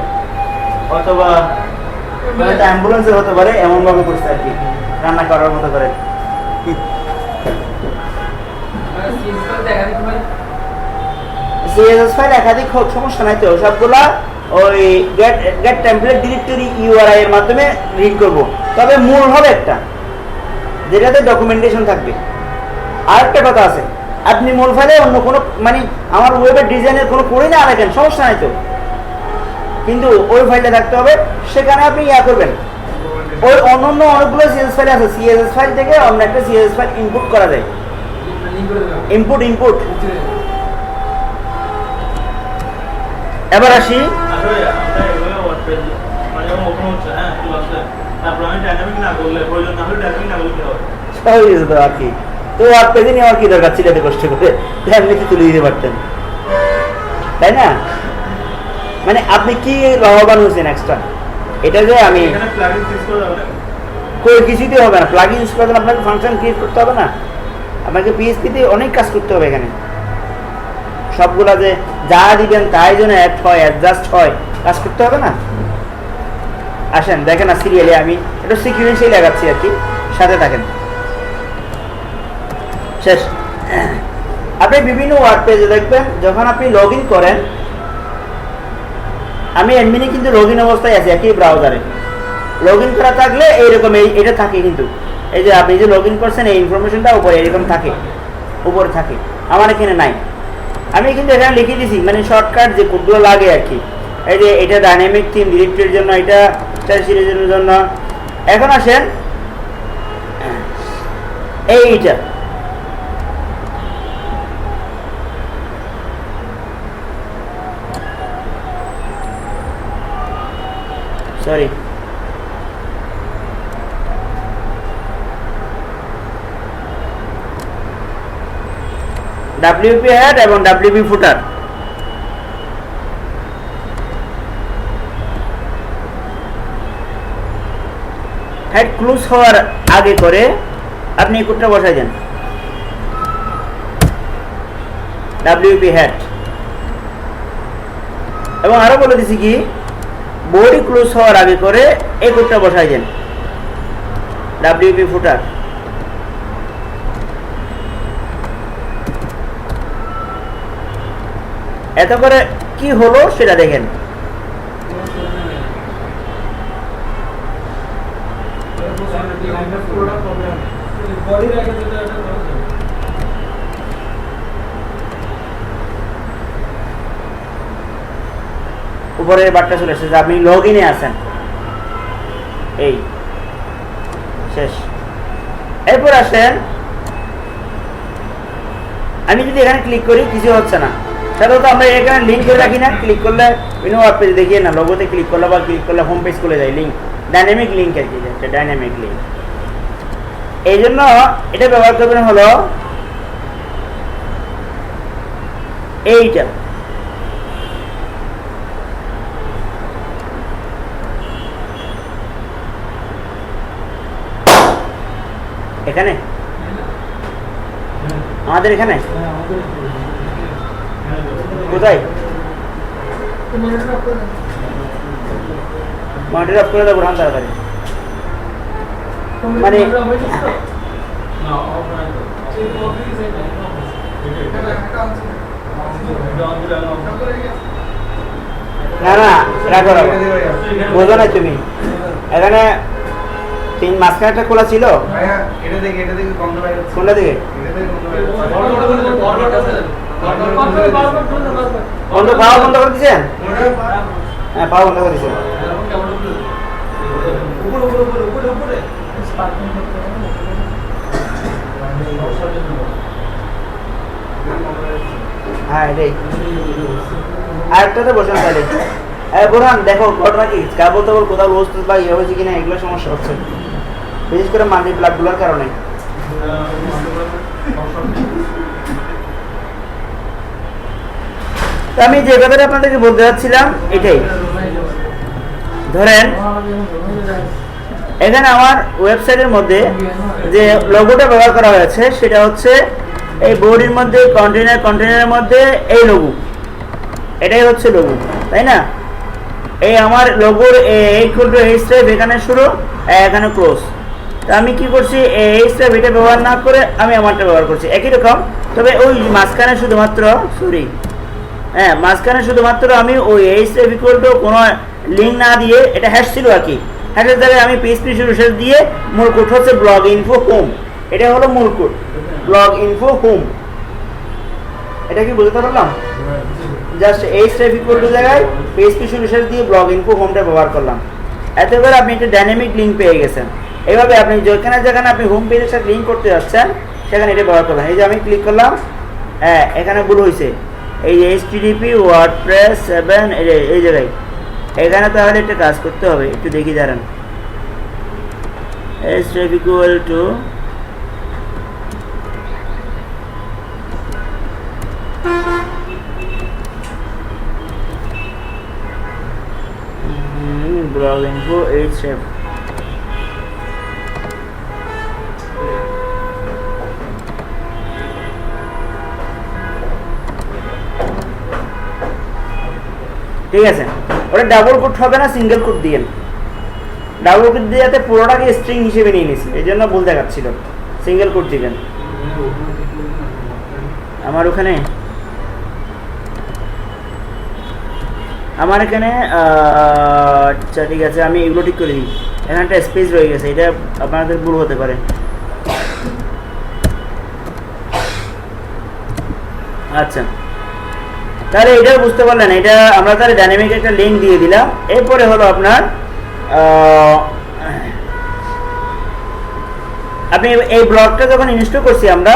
অথবা একটা অ্যাম্বুলেন্সের হতে পারে, এমন ভাবে করছে আর কি, রান্না করার মতো করে। সিএসএস ফাইল একাধিক হোক, সমস্যা নাই তো, সবগুলা ওই গেট টেমপ্লেট ডিরেক্টরি ইউআরআই এর মাধ্যমে রিড করব। তবে মূল হবে একটা, যেটাতে ডকুমেন্টেশন থাকবে। আরেকটা কথা আছে, আপনি মূল ফাইলে অন্য কোনো মানে আমার ওয়েবের ডিজাইনের কোনো করে না রাখেন, সমস্যা নাই তো, কিন্তু ওই ফাইলটা থাকতে হবে, সেখানে আপনি ইয়া করবেন। ওই অন্যান্য অনেকগুলো সিএসএস ফাইল আছে, সিএসএস ফাইল থেকে অন্য একটা সিএসএস ফাইল ইনপুট করা যায়, ইনপুট। এবার আসি, আর কি তো ওয়ার্ড পেজে নেওয়ার কি দরকার ছিল, এত কষ্ট করে এমনি কি তুলে দিতে পারতেন, তাই না? মানে আপনি কি লাভবান হয়েছেন এক্সট্রা? এটা যে আমি কিছুতে হবে না, প্লাগ ইউজ করবেন, আপনাকে ফাংশন ক্রিয়েট করতে হবে না, আপনাকে পিএইচপিতে অনেক কাজ করতে হবে। এখানে সবগুলা যে যা দিবেন তাই জন্য অ্যাড হয়, অ্যাডজাস্ট হয়, কাজ করতে হবে না। আসেন দেখেন না, সিরিয়ালে আমি একটু সিকুয়েন্সিয়ালি লাগাচ্ছি আর কি, সাথে থাকেন। শেষ। আপনি বিভিন্ন ওয়ার্ড পেজে দেখবেন, যখন আপনি লগ ইন করেন, আমি এমনি কিন্তু লগ ইন অবস্থায় আছি একই ব্রাউজারে, লগ ইন করা থাকলে এইরকম এটা থাকে, কিন্তু এই যে আপনি যে লগ ইন করছেন এই ইনফরমেশনটা উপরে এরকম থাকে, উপরে থাকে, আমার এখানে নাই। আমি কিন্তু এখানে লিখে দিছি, মানে শর্টকাট যে কোডগুলো লাগে আর কি, এই যে এটা ডাইনামিক থিম ডিরেক্টরির জন্য, এটা সিরিজের জন্য। এখন আসেন এইটা, সরি WP হেড এবং WP ফুটার। হেড ক্লোজ হওয়ার আগে করে আপনি এই কোডটা বসাই দেন, WP হেড। এবং আরো বলে দিছি কি, বডি ক্লোজ হওয়ার আগে করে এই কোডটা বসাই দেন, WP ফুটার। এত করে কি হলো সেটা দেখেন। উপরের বারটা চলে এসেছে, আপনি লগ ইনে আছেন, এই শেষ। এরপর আসেন, আমি যদি এখানে ক্লিক করি কিছু হচ্ছে না, সাধারণত আমরা এখানে লিঙ্ক করে রাখি না, ক্লিক করলে বিভিন্ন ওয়েব পেজ দেখিয়ে না, লোগোতে ক্লিক করলে বা ক্লিক করলে হোম পেজ খুলে যায়, লিঙ্ক ডাইনামিক লিঙ্ক আর কি, ডাইনামিক লিঙ্ক। এই জন্য এটা ব্যবহার করবেন হলো এইটা, এখানে আমাদের এখানে কোথায় মনিটর অফ করে দেবো তাড়াতাড়ি, মানে না না রাখো রাখো, বোঝো না তুমি, এখানে তিন মাঝখানেটা খোলা ছিল, কোনটা দিকে বন্ধ, পাওয়া বন্ধ করে দিচ্ছেন? হ্যাঁ পাওয়া বন্ধ করে দিচ্ছেন। হ্যাঁ এটাই, আরেকটাতে বসেন তাহলে। বোরহান দেখো ঘটনা কি কেবল তেবল কোথাও রোজ বা ইয়ে হয়েছে কিনা এগুলো সমস্যা হচ্ছে, বিশেষ করে মাল্টি প্লাগগুলোর কারণে। তো আমি যে কথাটা আপনাদেরকে বলতে চাচ্ছিলাম এটাই, ধরেন এখানে আমার ওয়েবসাইটের মধ্যে যে লোগোটা ব্যবহার করা হয়েছে সেটা হচ্ছে এই বডির মধ্যে কন্টেনারের মধ্যে এই লোগো, এটাই হচ্ছে লোগো, তাই না? এই আমার লোগোর এই খুলবে এই স্টেপ এখানে শুরু, এখানে ক্লোজ। তো আমি কি করছি, এই স্টেপ এটা ব্যবহার না করে আমি আমারটা ব্যবহার করছি একই রকম, তবে ওই মাঝখানে শুধুমাত্র মাঝখানে শুধুমাত্র আমি ওই এই স্টেপ ইকুয়াল টু কোনো লিঙ্ক না দিয়ে, এটা হ্যাশ ছিল আর কি, হ্যাশের জায়গায় আমি পিএইচপি শুরু শেষ দিয়ে মূল কোড হচ্ছে ব্লগ ইনফো হোম, এটা হলো মূল কোড ব্লগ ইনফো হোম। এটা কি বুঝতে পারলাম? জাস্ট এই স্টেপ ইকুয়াল টু জায়গায় পিএইচপি শুরু শেষ দিয়ে ব্লগ ইনফো হোমটা ব্যবহার করলাম, এতে করে আপনি একটা ডাইনামিক লিঙ্ক পেয়ে গেছেন। এইভাবে আপনি যেখানে আপনি হোম পেজের সাথে লিঙ্ক করতে যাচ্ছেন সেখানে এটা ব্যবহার করবেন। এই যে আমি ক্লিক করলাম, এখানে ভুল হয়েছে, এই HTTP WordPress 7 এই জায়গায়, এখানে তাহলে একটা কাজ করতে হবে, একটু দেখি দাঁড়ান। Step equal to blog info এই স্টেপ, ঠিক আছে? ওটা ডাবল কোট হবে না, সিঙ্গেল কোট দিয়েন। ডাবল কোট দিয়ে যাতে পুরোটাকে স্ট্রিং হিসেবে নিয়ে নিছি, এই জন্য ভুল দেখাচ্ছিল, সিঙ্গেল কোট দিবেন। আমার এখানে আচ্ছা ঠিক আছে, আমি এগুলো ঠিক করে দিই। এখানটা স্পেস রয়ে গেছে, এটা আপনাদের ভুল হতে পারে। আচ্ছা, তাহলে এটাও বুঝতে পারলেন, এটা আমরা তাহলে ডাইনামিক একটা লিঙ্ক দিয়ে দিলাম। এরপরে হলো আপনার আপনি এই ব্লগটা যখন ইনস্টল করছি আমরা,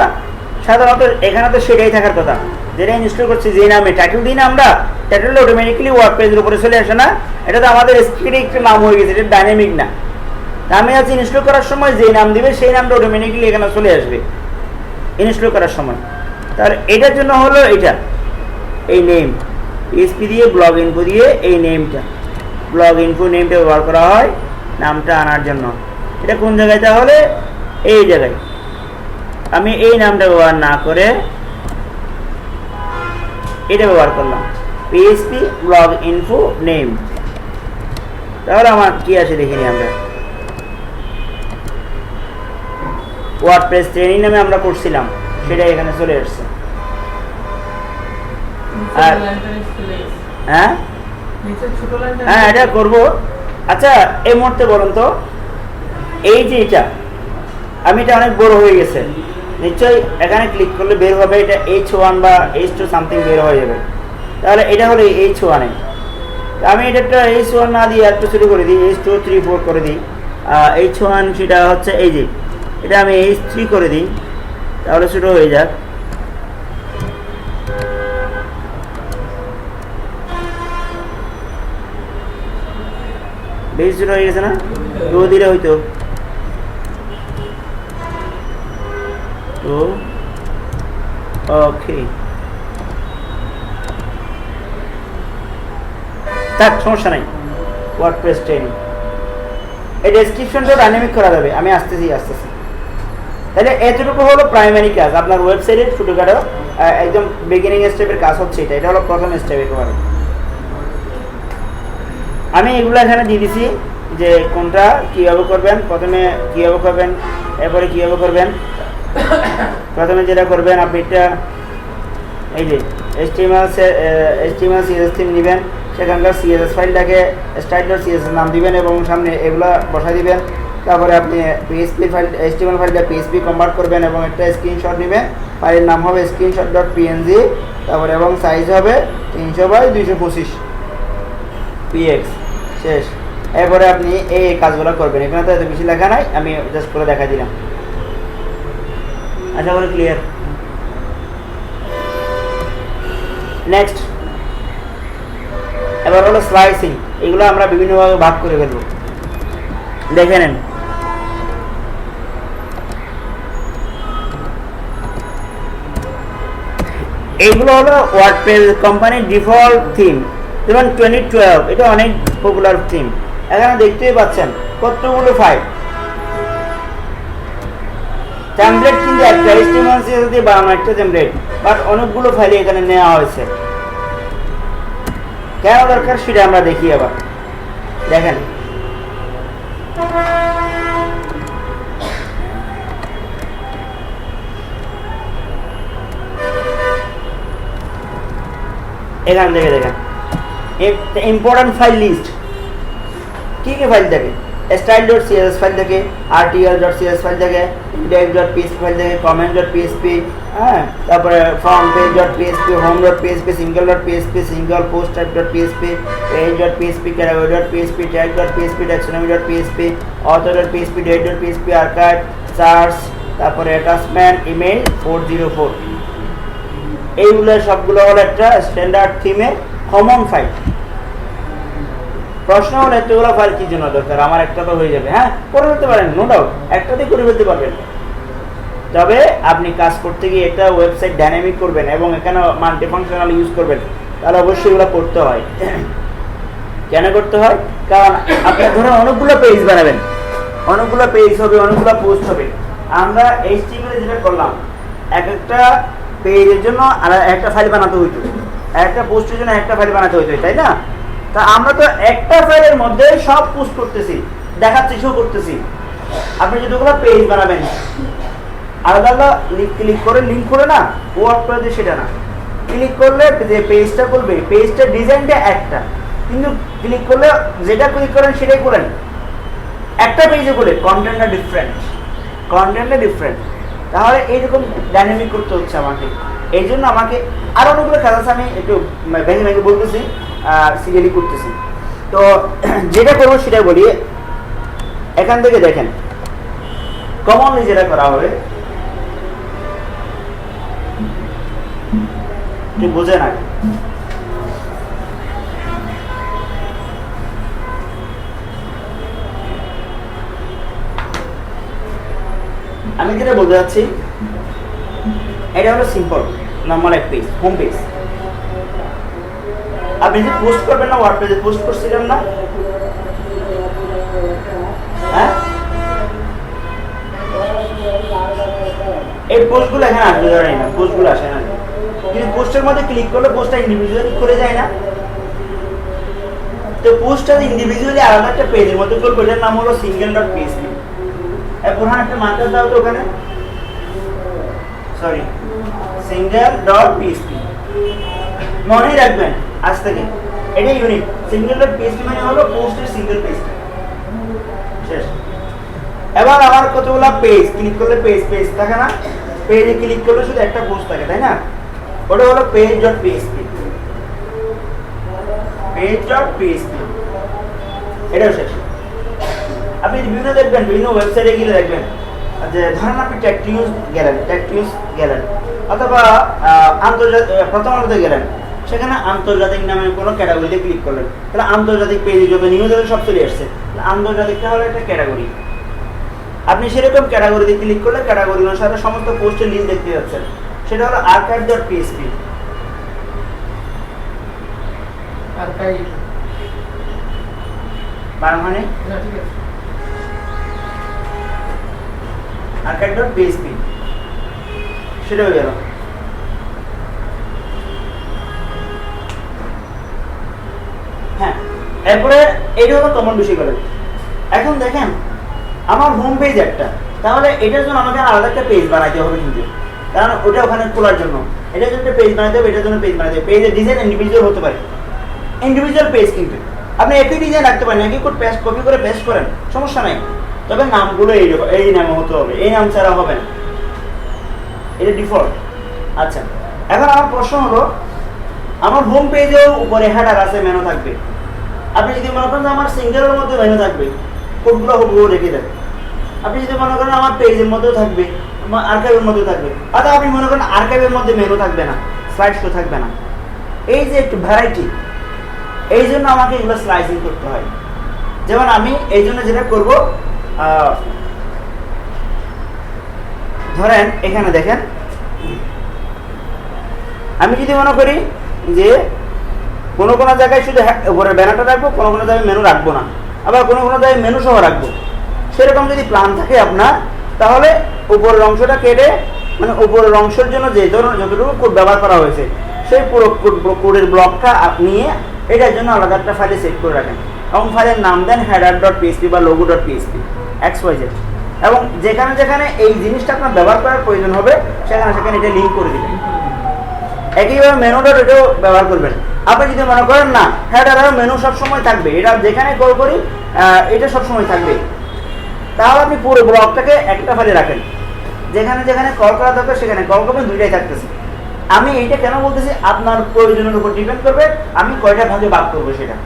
সাধারণত এখানে তো সেটাই থাকার কথা, যেটা ইনস্টল করছি যে নামে টাইটেল দিই না আমরা, টাইটেলটা অটোমেটিক্যালি ওয়ার্ডপ্রেসের উপরে চলে আসে না, এটা তো আমাদের স্ক্রিনে একটা নাম হয়ে গেছে, এটা ডাইনামিক না। আমি আজ ইনস্টল করার সময় যে নাম দিবে সেই নামটা অটোমেটিক্যালি এখানে চলে আসবে ইনস্টল করার সময়। তার এটার জন্য হলো এটা এই নেম PHP দিয়ে ব্লগ ইনফো দিয়ে এই নেমটা ব্লগ ইনফো নেমটা ব্যবহার করা হয় নামটা আনার জন্য। এটা কোন জায়গায়? তাহলে এই জায়গায় আমি এই নামটা ব্যবহার না করে এটা ব্যবহার করলাম, PHP ব্লগ ইনফো নেম। তাহলে আমার কি আছে দেখিনি, আমরা ওয়ার্ডপ্রেস ট্রেনিং নামে আমরা করছিলাম, সেটা এখানে চলে আসছে। আর হ্যাঁ এটা করবো। আচ্ছা, এই মুহূর্তে বলুন তো, এই যে এটা আমি এটা অনেক বড় হয়ে গেছে, নিশ্চয়ই এখানে ক্লিক করলে বের হবে এটা H1 বা H2 সামথিং বের হয়ে যাবে। তাহলে এটা হলো H1 এ, আমি এটা H1 না দিয়ে একটু শুরু করে দিই, H2 3 4 করে দিই। H1 সেটা হচ্ছে এই যে এটা আমি H3 করে দিই, তাহলে শুরু হয়ে যাক। বেশ শুরু হয়ে গেছে না? তো দিলে হইতো তো ওকে, তার সমস্যা নাই। ওয়ার্ডপ্রেস ট্রেনিং এই ডেসক্রিপশনটা ডাইনামিক করা যাবে, আমি আসতেছি। তাহলে এতটুকু হলো প্রাইমারি কাজ আপনার ওয়েবসাইটের ছোটখাটো একদম বিগিনিং স্টেপের কাজ হচ্ছে এটা হলো প্রথম স্টেপ। একেবারে আমি এগুলো এখানে দিয়ে দিছি যে কোনটা কীভাবে করবেন, প্রথমে কীভাবে করবেন, এরপরে কীভাবে করবেন। প্রথমে যেটা করবেন আপনি এটা এই যে HTML CSS থিম নেবেন, সেখানকার CSS ফাইলটাকে style.css নাম দিবেন এবং সামনে এগুলো বসাই দিবেন। তারপরে আপনি PHP ফাইল HTML ফাইলটা PHP কনভার্ট করবেন এবং একটা স্ক্রিনশট নেবেন, ফাইলের নাম হবে screenshot.png, তারপরে এবং সাইজ হবে 300x225 px, শেষ। এরপরে আপনি এই কাজগুলো করবেন। এখানে তো এত বেশি লেখা নাই, আমি জাস্ট করে দেখা দিলাম। আশা করি ক্লিয়ার। নেক্সট এবার হলো স্লাইসিং, এগুলো আমরা বিভিন্নভাবে ভাগ করে ফেলবো। দেখে নেন, এইগুলো হলো ওয়ার্ডপ্রেস কোম্পানির ডিফল্ট থিম, যেমন 2012, এটা অনেক পপুলার থিম। এখানে দেখতেই পাচ্ছেন কতগুলো ফাইল, টেমপ্লেট কিন্তু একটা HTML CSS দিয়ে বানানো একটা টেমপ্লেট, বাট অনেকগুলো ফাইল এখানে নেওয়া হয়েছে। কেন দরকার সেটা আমরা দেখি। আবার দেখেন, এখান থেকে দেখেন ইম্পর্টেন্ট ফাইল লিস্ট, কি কি ফাইল থাকে, style.css ফাইল থাকে, rtl.css ফাইল থাকে, index.php ফাইল থাকে, comment.php, হ্যাঁ, তারপরে front page.php, home.php, single.php, single post type.php, page.php, category.php, tag.php, taxonomy.php, author.php, date.php, archive, search, তারপরে attachment, email 404, এইগুলো সবগুলো হলো একটা স্ট্যান্ডার্ড থিমের কমন ফাইল। প্রশ্ন হলো এতগুলো ফাইল কি জন্য দরকার, আমার একটা তো হয়ে যাবে, হ্যাঁ করে ফেলতে পারেন, নো ডাউট একটাতে করে ফেলতে পারবেন। তবে আপনি কাজ করতে গিয়ে একটা ওয়েবসাইট ডাইনামিক করবেন এবং এখানে মাল্টিফাংশনাল ইউজ করবেন, তাহলে অবশ্যই এগুলো করতে হয়। কেন করতে হয়, কারণ আপনি ধরুন অনেকগুলো পেজ বানাবেন, অনেকগুলো পেজ হবে, অনেকগুলো পোস্ট হবে। আমরা HTML যেটা করলাম, এক একটা পেজের জন্য আর একটা ফাইল বানাতে হইতো, একটা পোস্টের জন্য একটা ফাইল বানাতে হইতো, তাই না? তা আমরা তো একটা ফাইলের মধ্যে সব পোস্ট করতেছি, দেখাচ্ছি, শো করতেছি। আপনি যতগুলো পেজ বানাবেন আলাদা আলাদা ক্লিক করে লিঙ্ক করে না, ওয়ার্ডপ্রেসে সেটা না, ক্লিক করলে যে পেজটা করবে, পেজটার ডিজাইনটা একটা, কিন্তু ক্লিক করলে যেটা ক্লিক করেন সেটাই করেন, একটা পেজে করে কন্টেন্টটা ডিফারেন্ট। তাহলে এইরকম ডাইনামিক করতে হচ্ছে আমাকে। এই জন্য আমাকে আরো অনেকগুলো কাজ আছে, আমি একটু ভেঙে ভেঙে বলতেছি, সিরিয়ালি করতেছি। তো যেটা করবো সেটা বলি। এখান থেকে দেখেন কমনলি যেটা করা হবে, একটু বোঝেন আগে। আমি যেটা বলতে চাচ্ছি, এটা হলো সিম্পল নরমাল এক পেজ, হোম পেজ। আপনি যে পোস্ট করবেন না, ওয়ার্ডপ্রেসে পোস্ট করছিলেন না, হ্যাঁ, এই পোস্টগুলো এখানে আসবে, ধরে না পোস্টগুলো আসে না, কিন্তু পোস্টের মধ্যে ক্লিক করলে পোস্টটা ইন্ডিভিজুয়ালি করে যায় না। তো পোস্টটা ইন্ডিভিজুয়ালি আলাদা একটা পেজের মধ্যে করবো, এটার নাম হলো single.php। এখন একটা মাত্রা দাও তো ওখানে, সরি, single.php মনে রাখবেন আজ থেকে, এটা ইউনিক। single.php মানে হলো পোস্টের সিঙ্গেল পেজ, শেষ। এবার আমার কতগুলো পেজ, ক্লিক করলে পেজ থাকে না, পেজে ক্লিক করলে শুধু একটা পোস্ট থাকে, তাই না? ওটা হলো page.php, এটাও শেষ। আপনি বিভিন্ন দেখবেন, বিভিন্ন ওয়েবসাইটে গেলে দেখবেন যে ধরেন আপনি ট্যাক্টিউজ গেলেন অথবা আন্তর্জাতিক প্রথম আলোতে গেলেন, সেখানে আন্তর্জাতিক নামে কোনো ক্যাটাগরিতে ক্লিক করলেন, তাহলে আন্তর্জাতিক পেজে যত নিউজ আছে সব চলে আসছে। আন্তর্জাতিকটা হলো একটা ক্যাটাগরি, আপনি সেরকম ক্যাটাগরিতে ক্লিক করলে ক্যাটাগরি অনুসারে সমস্ত পোস্টের লিস্ট দেখতে যাচ্ছেন। সেটা হলো archive.php। মানে archive.php সেটা হয়ে গেল। হ্যাঁ, এরপরে এটা হলো কমন বিষয় করে। এখন দেখেন আমার হোম পেজ একটা, তাহলে এটার জন্য আমাকে আলাদা একটা পেজ বানাইতে হবে, কিন্তু কারণ ওটা ওখানে খোলার জন্য এটার জন্য পেজ বানাইতে হবে, এটার জন্য পেজ বানাইতে হবে। পেজের ডিজাইন ইন্ডিভিজুয়াল হতে পারে, ইন্ডিভিজুয়াল পেজ, কিন্তু আপনি একই ডিজাইন রাখতে পারেন, একই কোড পেস্ট কপি করে পেস্ট করেন, সমস্যা নাই। তবে নামগুলো এই নামে হতে হবে, এই নাম ছাড়া হবে না, এটা ডিফল্ট। আচ্ছা, এখন আমার প্রশ্ন হলো, আমার হোম পেজেও উপরে হেডার আছে, মেনু থাকবে। আপনি যদি মনে করেন আমার সিঙ্গেলের মধ্যে মেনু থাকবে, কোডগুলো হুবহু রেখে দেবে। আপনি যদি মনে করেন আমার পেজের মধ্যেও থাকবে, আমার আর্কাইভের মধ্যেও থাকবে, অথবা আপনি মনে করেন আর্কাইভের মধ্যে মেনু থাকবে না, স্লাইড শো থাকবে না, এই যে একটু ভ্যারাইটি, এই জন্য আমাকে এগুলো স্লাইসিং করতে হয়। যেমন আমি এই জন্য যেটা করব, ধরেন এখানে দেখেন, আমি যদি মনে করি যে কোনো কোনো জায়গায় শুধু উপরের ব্যানারটা রাখবো, কোনো কোনো জায়গায় মেনু রাখবো না, আবার কোনো কোনো জায়গায় মেনু সহ রাখবো, সেরকম যদি প্ল্যান থাকে আপনার, তাহলে উপরের অংশটা কেটে, মানে উপরের অংশের জন্য যে ধরনের যতটুকু কোড ব্যবহার করা হয়েছে সেই পুরো কোডের ব্লকটা নিয়ে এটার জন্য আলাদা একটা ফাইলে সেভ করে রাখেন এবং ফাইলের নাম দেন header.php বা logo.php xyz, এবং যেখানে যেখানে এই জিনিসটা আপনার ব্যবহার করার প্রয়োজন হবে সেখানে সেখানে এটা লিঙ্ক করে দিবেন। একইভাবে মেনু ডট এটাও ব্যবহার করবেন। আপনি যদি মনে করেন না হেডার আর মেনু সবসময় থাকবে, এটা যেখানে কল করি এটা সবসময় থাকবে, তাহলে আপনি পুরো ব্লকটাকে একটা ফাইলে রাখেন, যেখানে যেখানে কল করা দরকার সেখানে কল করবেন, দুইটাই থাকতেছে। আমি এইটা কেন বলতেছি, আপনার প্রয়োজনের উপর ডিপেন্ড করবে আমি কয়টা ভাগে ভাগ করবো সেটা।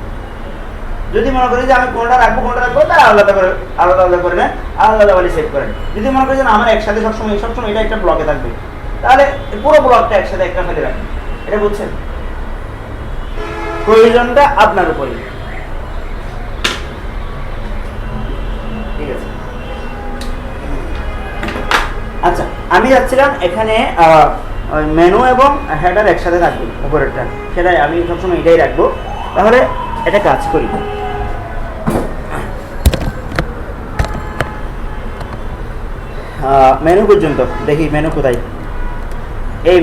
যদি মনে করি যে আমি কোনটা রাখবো তাহলে আলাদা করে নেন, আলাদা করে সেভ করেন। যদি মনে করি যে আমার একসাথে সবসময় এটা একটা ব্লকে থাকবে, তাহলে পুরো ব্লকটা একসাথে একটা ফাইলে রাখেন। এটা বুঝছেন? প্রয়োজনটা আপনার উপরে। ঠিক আছে, আচ্ছা আমি যাচ্ছিলাম এখানে মেনু এবং হেডার একসাথে থাকবে উপরেরটা, সেটাই আমি সবসময় এটাই রাখবো। তাহলে এটা কাজ করি, মেনু পর্যন্ত দেখি মেনু কোথায়, এই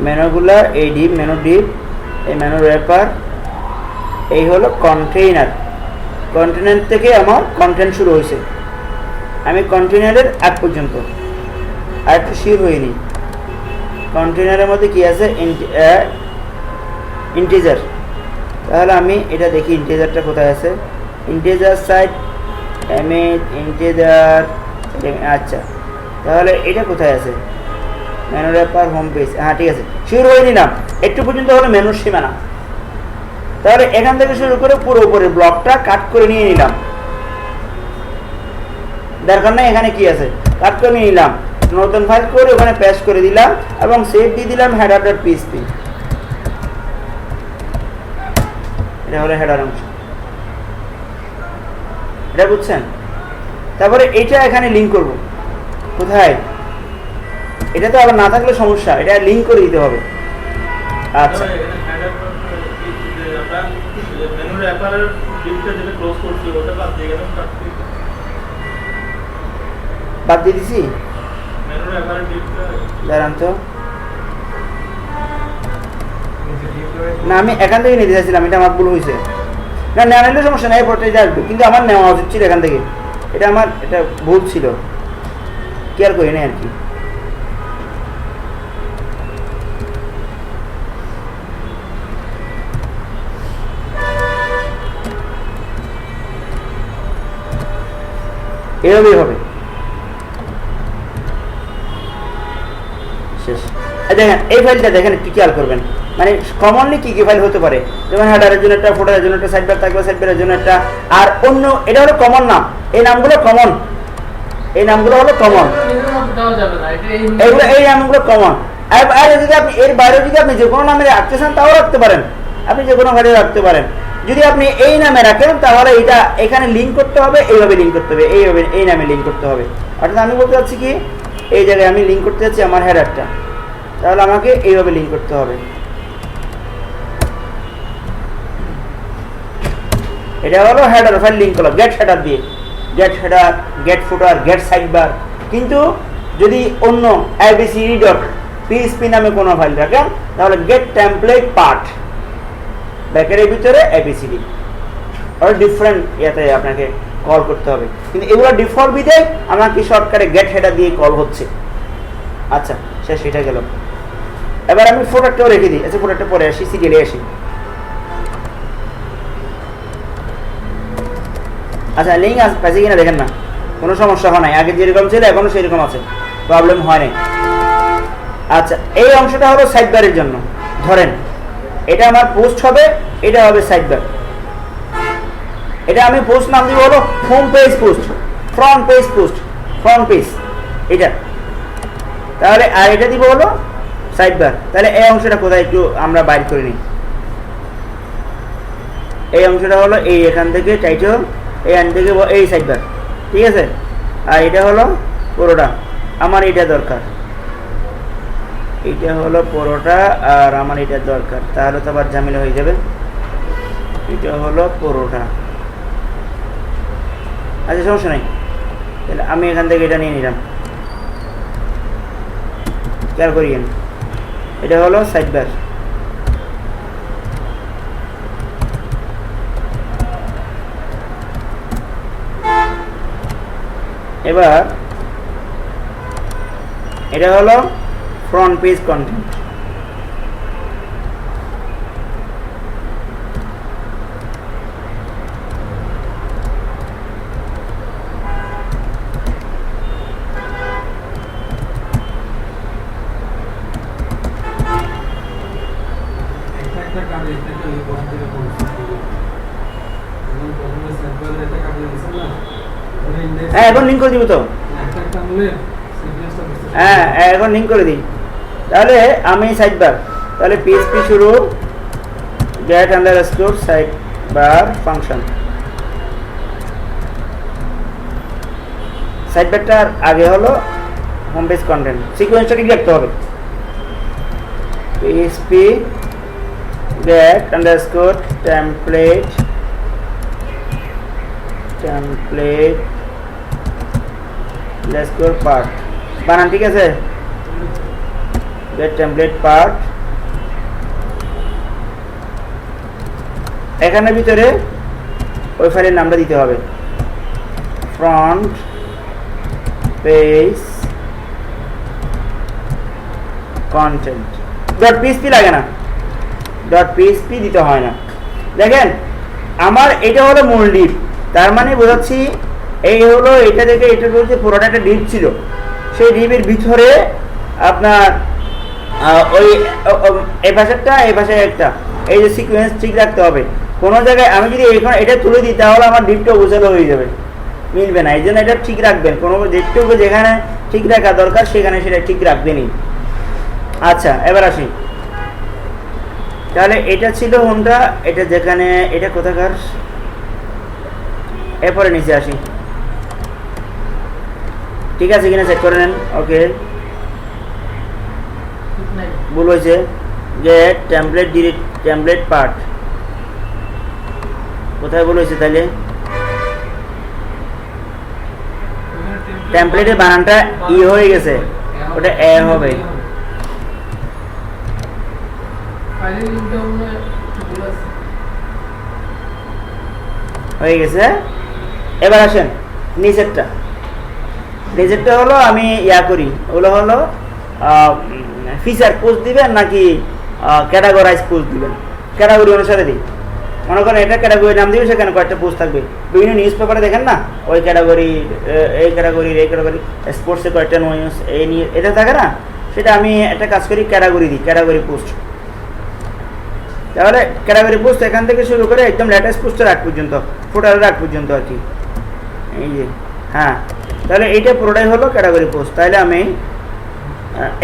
মেনুগুলা এই ডিপ, মেনু ডিপ, এই মেনু র্যাপার, এই হলো কন্টেইনার থেকে আমার কন্টেন্ট শুরু হয়েছে, আমি কন্টেইনারের আগ পর্যন্ত আর একটু শিওর হইনি কন্টেইনারের মধ্যে কি আছে, ইন্টিজার। তাহলে আমি এটা দেখি ইন্টিজারটা কোথায় আছে, ইন্টিজার সাইট ইমেজ ইন্টিজার, আচ্ছা তাহলে এটা কোথায় আছে, মেনু র্যাপার হোম পেজ, হ্যাঁ ঠিক আছে, শুরু হয়ে নিলাম একটু পর্যন্ত হলো মেনুর সীমানা। তাহলে এখান থেকে শুরু করে পুরো উপরে ব্লকটা কাট করে নিয়ে নিলাম, দরকার নাই এখানে কি আছে, কাট করে নিয়ে নিলাম, নতুন ফাইল করে ওখানে পেস্ট করে দিলাম এবং সেভ দিয়ে দিলাম header.php। এটা হলো হেডার অংশ, এটা বুঝছেন? তারপরে এটা এখানে লিঙ্ক করব, কোথায়, এটা তো আবার না থাকলে সমস্যা, এটা লিঙ্ক করে দিতে হবে। আচ্ছা বাদ দিয়ে দিছি, দাঁড়ান তো, না আমি এখান থেকে নিতে চাইছিলাম, এটা আমার ভুল হয়েছে, না নেওয়া নিলে সমস্যা নেই, পরে এটা আসবে, কিন্তু আমার নেওয়া উচিত ছিল এখান থেকে, এটা আমার এটা ভুল ছিল, কেয়ার করি না আর কি। এভাবেই হবে, শেষ। দেখেন এই ফাইলটা দেখেন, একটু খেয়াল করবেন, মানে কমনলি কি কি ফাইল হতে পারে, যেমন হেডারের জন্য একটা, ফোটারের জন্য একটা, সাইডবার থাকবে সাইডবারের জন্য একটা, আর অন্য এটা হলো কমন নাম, এই নামগুলো কমন, এই নামগুলো হলো কমন, এগুলো এই নামগুলো কমন। আর যদি আপনি এর বাইরে যদি আপনি যে কোনো নামে রাখতে চান তাও রাখতে পারেন, আপনি যে কোনো ফাইলে রাখতে পারেন। যদি আপনি এই নামে রাখেন তাহলে এটা এখানে লিঙ্ক করতে হবে, এইভাবে লিঙ্ক করতে হবে, এইভাবে এই নামে লিঙ্ক করতে হবে। অর্থাৎ আমি বলতে চাচ্ছি কি, এই জায়গায় আমি লিঙ্ক করতে চাচ্ছি আমার হেডারটা, তাহলে আমাকে এইভাবে লিঙ্ক করতে হবে। এটা হলো হেডার ফাইল লিঙ্ক করলাম গেট হেডার দিয়ে, গেট হেডার, গেট ফুটার, গেট সাইডবার। কিন্তু যদি অন্য abcd.php নামে কোনো ফাইল রাখেন তাহলে গেট টেমপ্লেট পার্ট ব্যাকের ভিতরে abcd আর ডিফারেন্ট ইয়াতে আপনাকে কল করতে হবে, কিন্তু এগুলো ডিফল্ট বিধে আমাকে শর্টকাটে গেট হেডার দিয়ে কল হচ্ছে। আচ্ছা শেষ, এটা গেল। এবার আমি ফোটারটাও রেখে দিই, আচ্ছা ফোটারটা পরে আসি, সিরিয়ালে আসি। আচ্ছা লিঙ্ক পাইছে কিনা দেখেন না, কোনো সমস্যা হয় নাই, আগে যেরকম ছিল এখনো সেরকম আছে, প্রবলেম হয় নাই। আচ্ছা এই অংশটা হলো সাইডবারের জন্য, ধরেন এটা আমার পোস্ট হবে, এটা হবে সাইডবার, এটা আমি পোস্ট নাম দিব হলো home page post, front page post, front page এটা, তাহলে আর এটা দিব হলো সাইডবার। তাহলে এই অংশটা কোথায় একটু আমরা বাইর করে নিই, এই অংশটা হলো এই এখান থেকে টাইটেল, এখান থেকে এই সাইডবার, ঠিক আছে। আর এটা হলো পুরোটা, আমার এটা দরকার, এটা হলো পুরোটা, আর আমার এটা দরকার, তাহলে তো আবার ঝামেলা হয়ে যাবে। এটা হলো পুরোটা, আচ্ছা সমস্যা নেই, তাহলে আমি এখান থেকে এটা নিয়ে নিলাম, খেয়াল করিয়েন। এটা হলো সাইডবার, এবার এটা হলো ফ্রন্ট পেজ কন্টেন্ট। একটা কাজে একটা লিঙ্ক থেকে করছি এবং প্রথমে স্যাম্পল একটা কাজে দিছেন না ওটা ইন্ডেক্স হ্যাঁ এখন লিঙ্ক করে দিব তো, একটা আমলে সিকোয়েন্সটা বুঝতে হ্যাঁ এখন লিঙ্ক করে দিই। তাহলে আমি সাইডবার, তাহলে পিএইচপি শুরু get underscore sidebar ফাংশন, সাইডবারটার আগে হলো হোম পেজ কন্টেন্ট, সিকোয়েন্সটা কি লিখতে হবে, PHP get underscore template underscore part, বানান ঠিক আছে, get template part। এখানে ভিতরে ওই ফাইলের নামটা দিতে হবে, front page content dot PHP লাগে না, ডট পিএইচপি দিতে হয় না। দেখেন আমার এটা হলো মূল ডিপ, তার মানে বোঝাচ্ছি এই হলো এটা থেকে এটা বলতে পুরোটা একটা ডিপ ছিল, সেই ডিপের ভিতরে আপনার ওই এই পাশেরটা এই পাশে একটা, এই যে সিকোয়েন্স ঠিক রাখতে হবে। কোনো জায়গায় আমি যদি এখন এটা তুলে দিই তাহলে আমার ডিপটা উজালো হয়ে যাবে, মিলবে না, এই জন্য এটা ঠিক রাখবেন, কোনো যেটুকু যেখানে ঠিক রাখা দরকার সেখানে সেটা ঠিক রাখবেনই। আচ্ছা এবার আসি, তাহলে এটা ছিল হোমটা, এটা যেখানে এটা কোথাকার, এরপরে নিচে আসি, ঠিক আছে কিনা চেক করে নেন। ওকে ভুল হয়েছে, যে টেমপ্লেট পার্ট কোথায় ভুল হয়েছে, তাহলে টেমপ্লেটের বানানটা ই হয়ে গেছে, ওটা এ হবে, হয়ে গেছে। এবার আসেন নিচেরটা, নিচেরটা হলো আমি ইয়া করি, ওগুলো হলো ফিচার পোস্ট দিবেন নাকি ক্যাটাগরাইজ পোস্ট দিবেন, ক্যাটাগরি অনুসারে দিই। মনে করেন এটা ক্যাটাগরি নাম দিবে, সেখানে কয়েকটা পোস্ট থাকবে, বিভিন্ন নিউজ পেপারে দেখেন না ওই ক্যাটাগরি এই ক্যাটাগরি স্পোর্টসে কয়েকটা নিউজ এই নিয়ে এটা থাকে না, সেটা আমি একটা কাজ করি ক্যাটাগরি দিই, ক্যাটাগরি পোস্ট। তাহলে ক্যাটাগরি পোস্ট এখান থেকে শুরু করে একদম লেটেস্ট পোস্টের আগ পর্যন্ত, ফুটারের আগ পর্যন্ত আর কি, এই যে হ্যাঁ। তাহলে এইটা পুরোটাই হলো ক্যাটাগরি পোস্ট, তাহলে আমি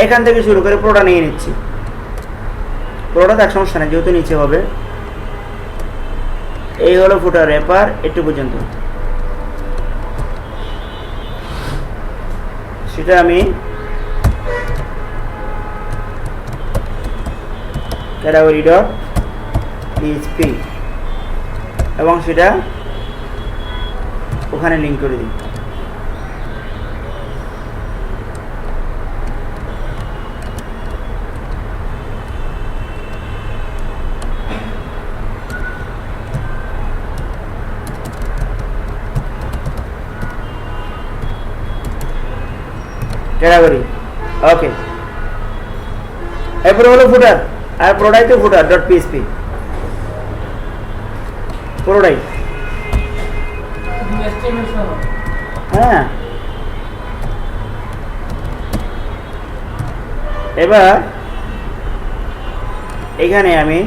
এখান থেকে শুরু করে পুরোটা নিয়ে নিচ্ছি, পুরোটা দেখ সমস্যা নেই যেহেতু নিচে হবে। এই হলো ফুটার রেপার একটু পর্যন্ত, সেটা আমি ক্যাটাগরি ডট পিএইচপি এবং সেটা ওখানে লিঙ্ক করে দিই। ক্যাটাগরি ওকে, এরপরে হলো ফুটার, আর পুরোটাই তো ফুটার ডট পিএইচপি, পুরোটাই হ্যাঁ। এবার এখানে আমি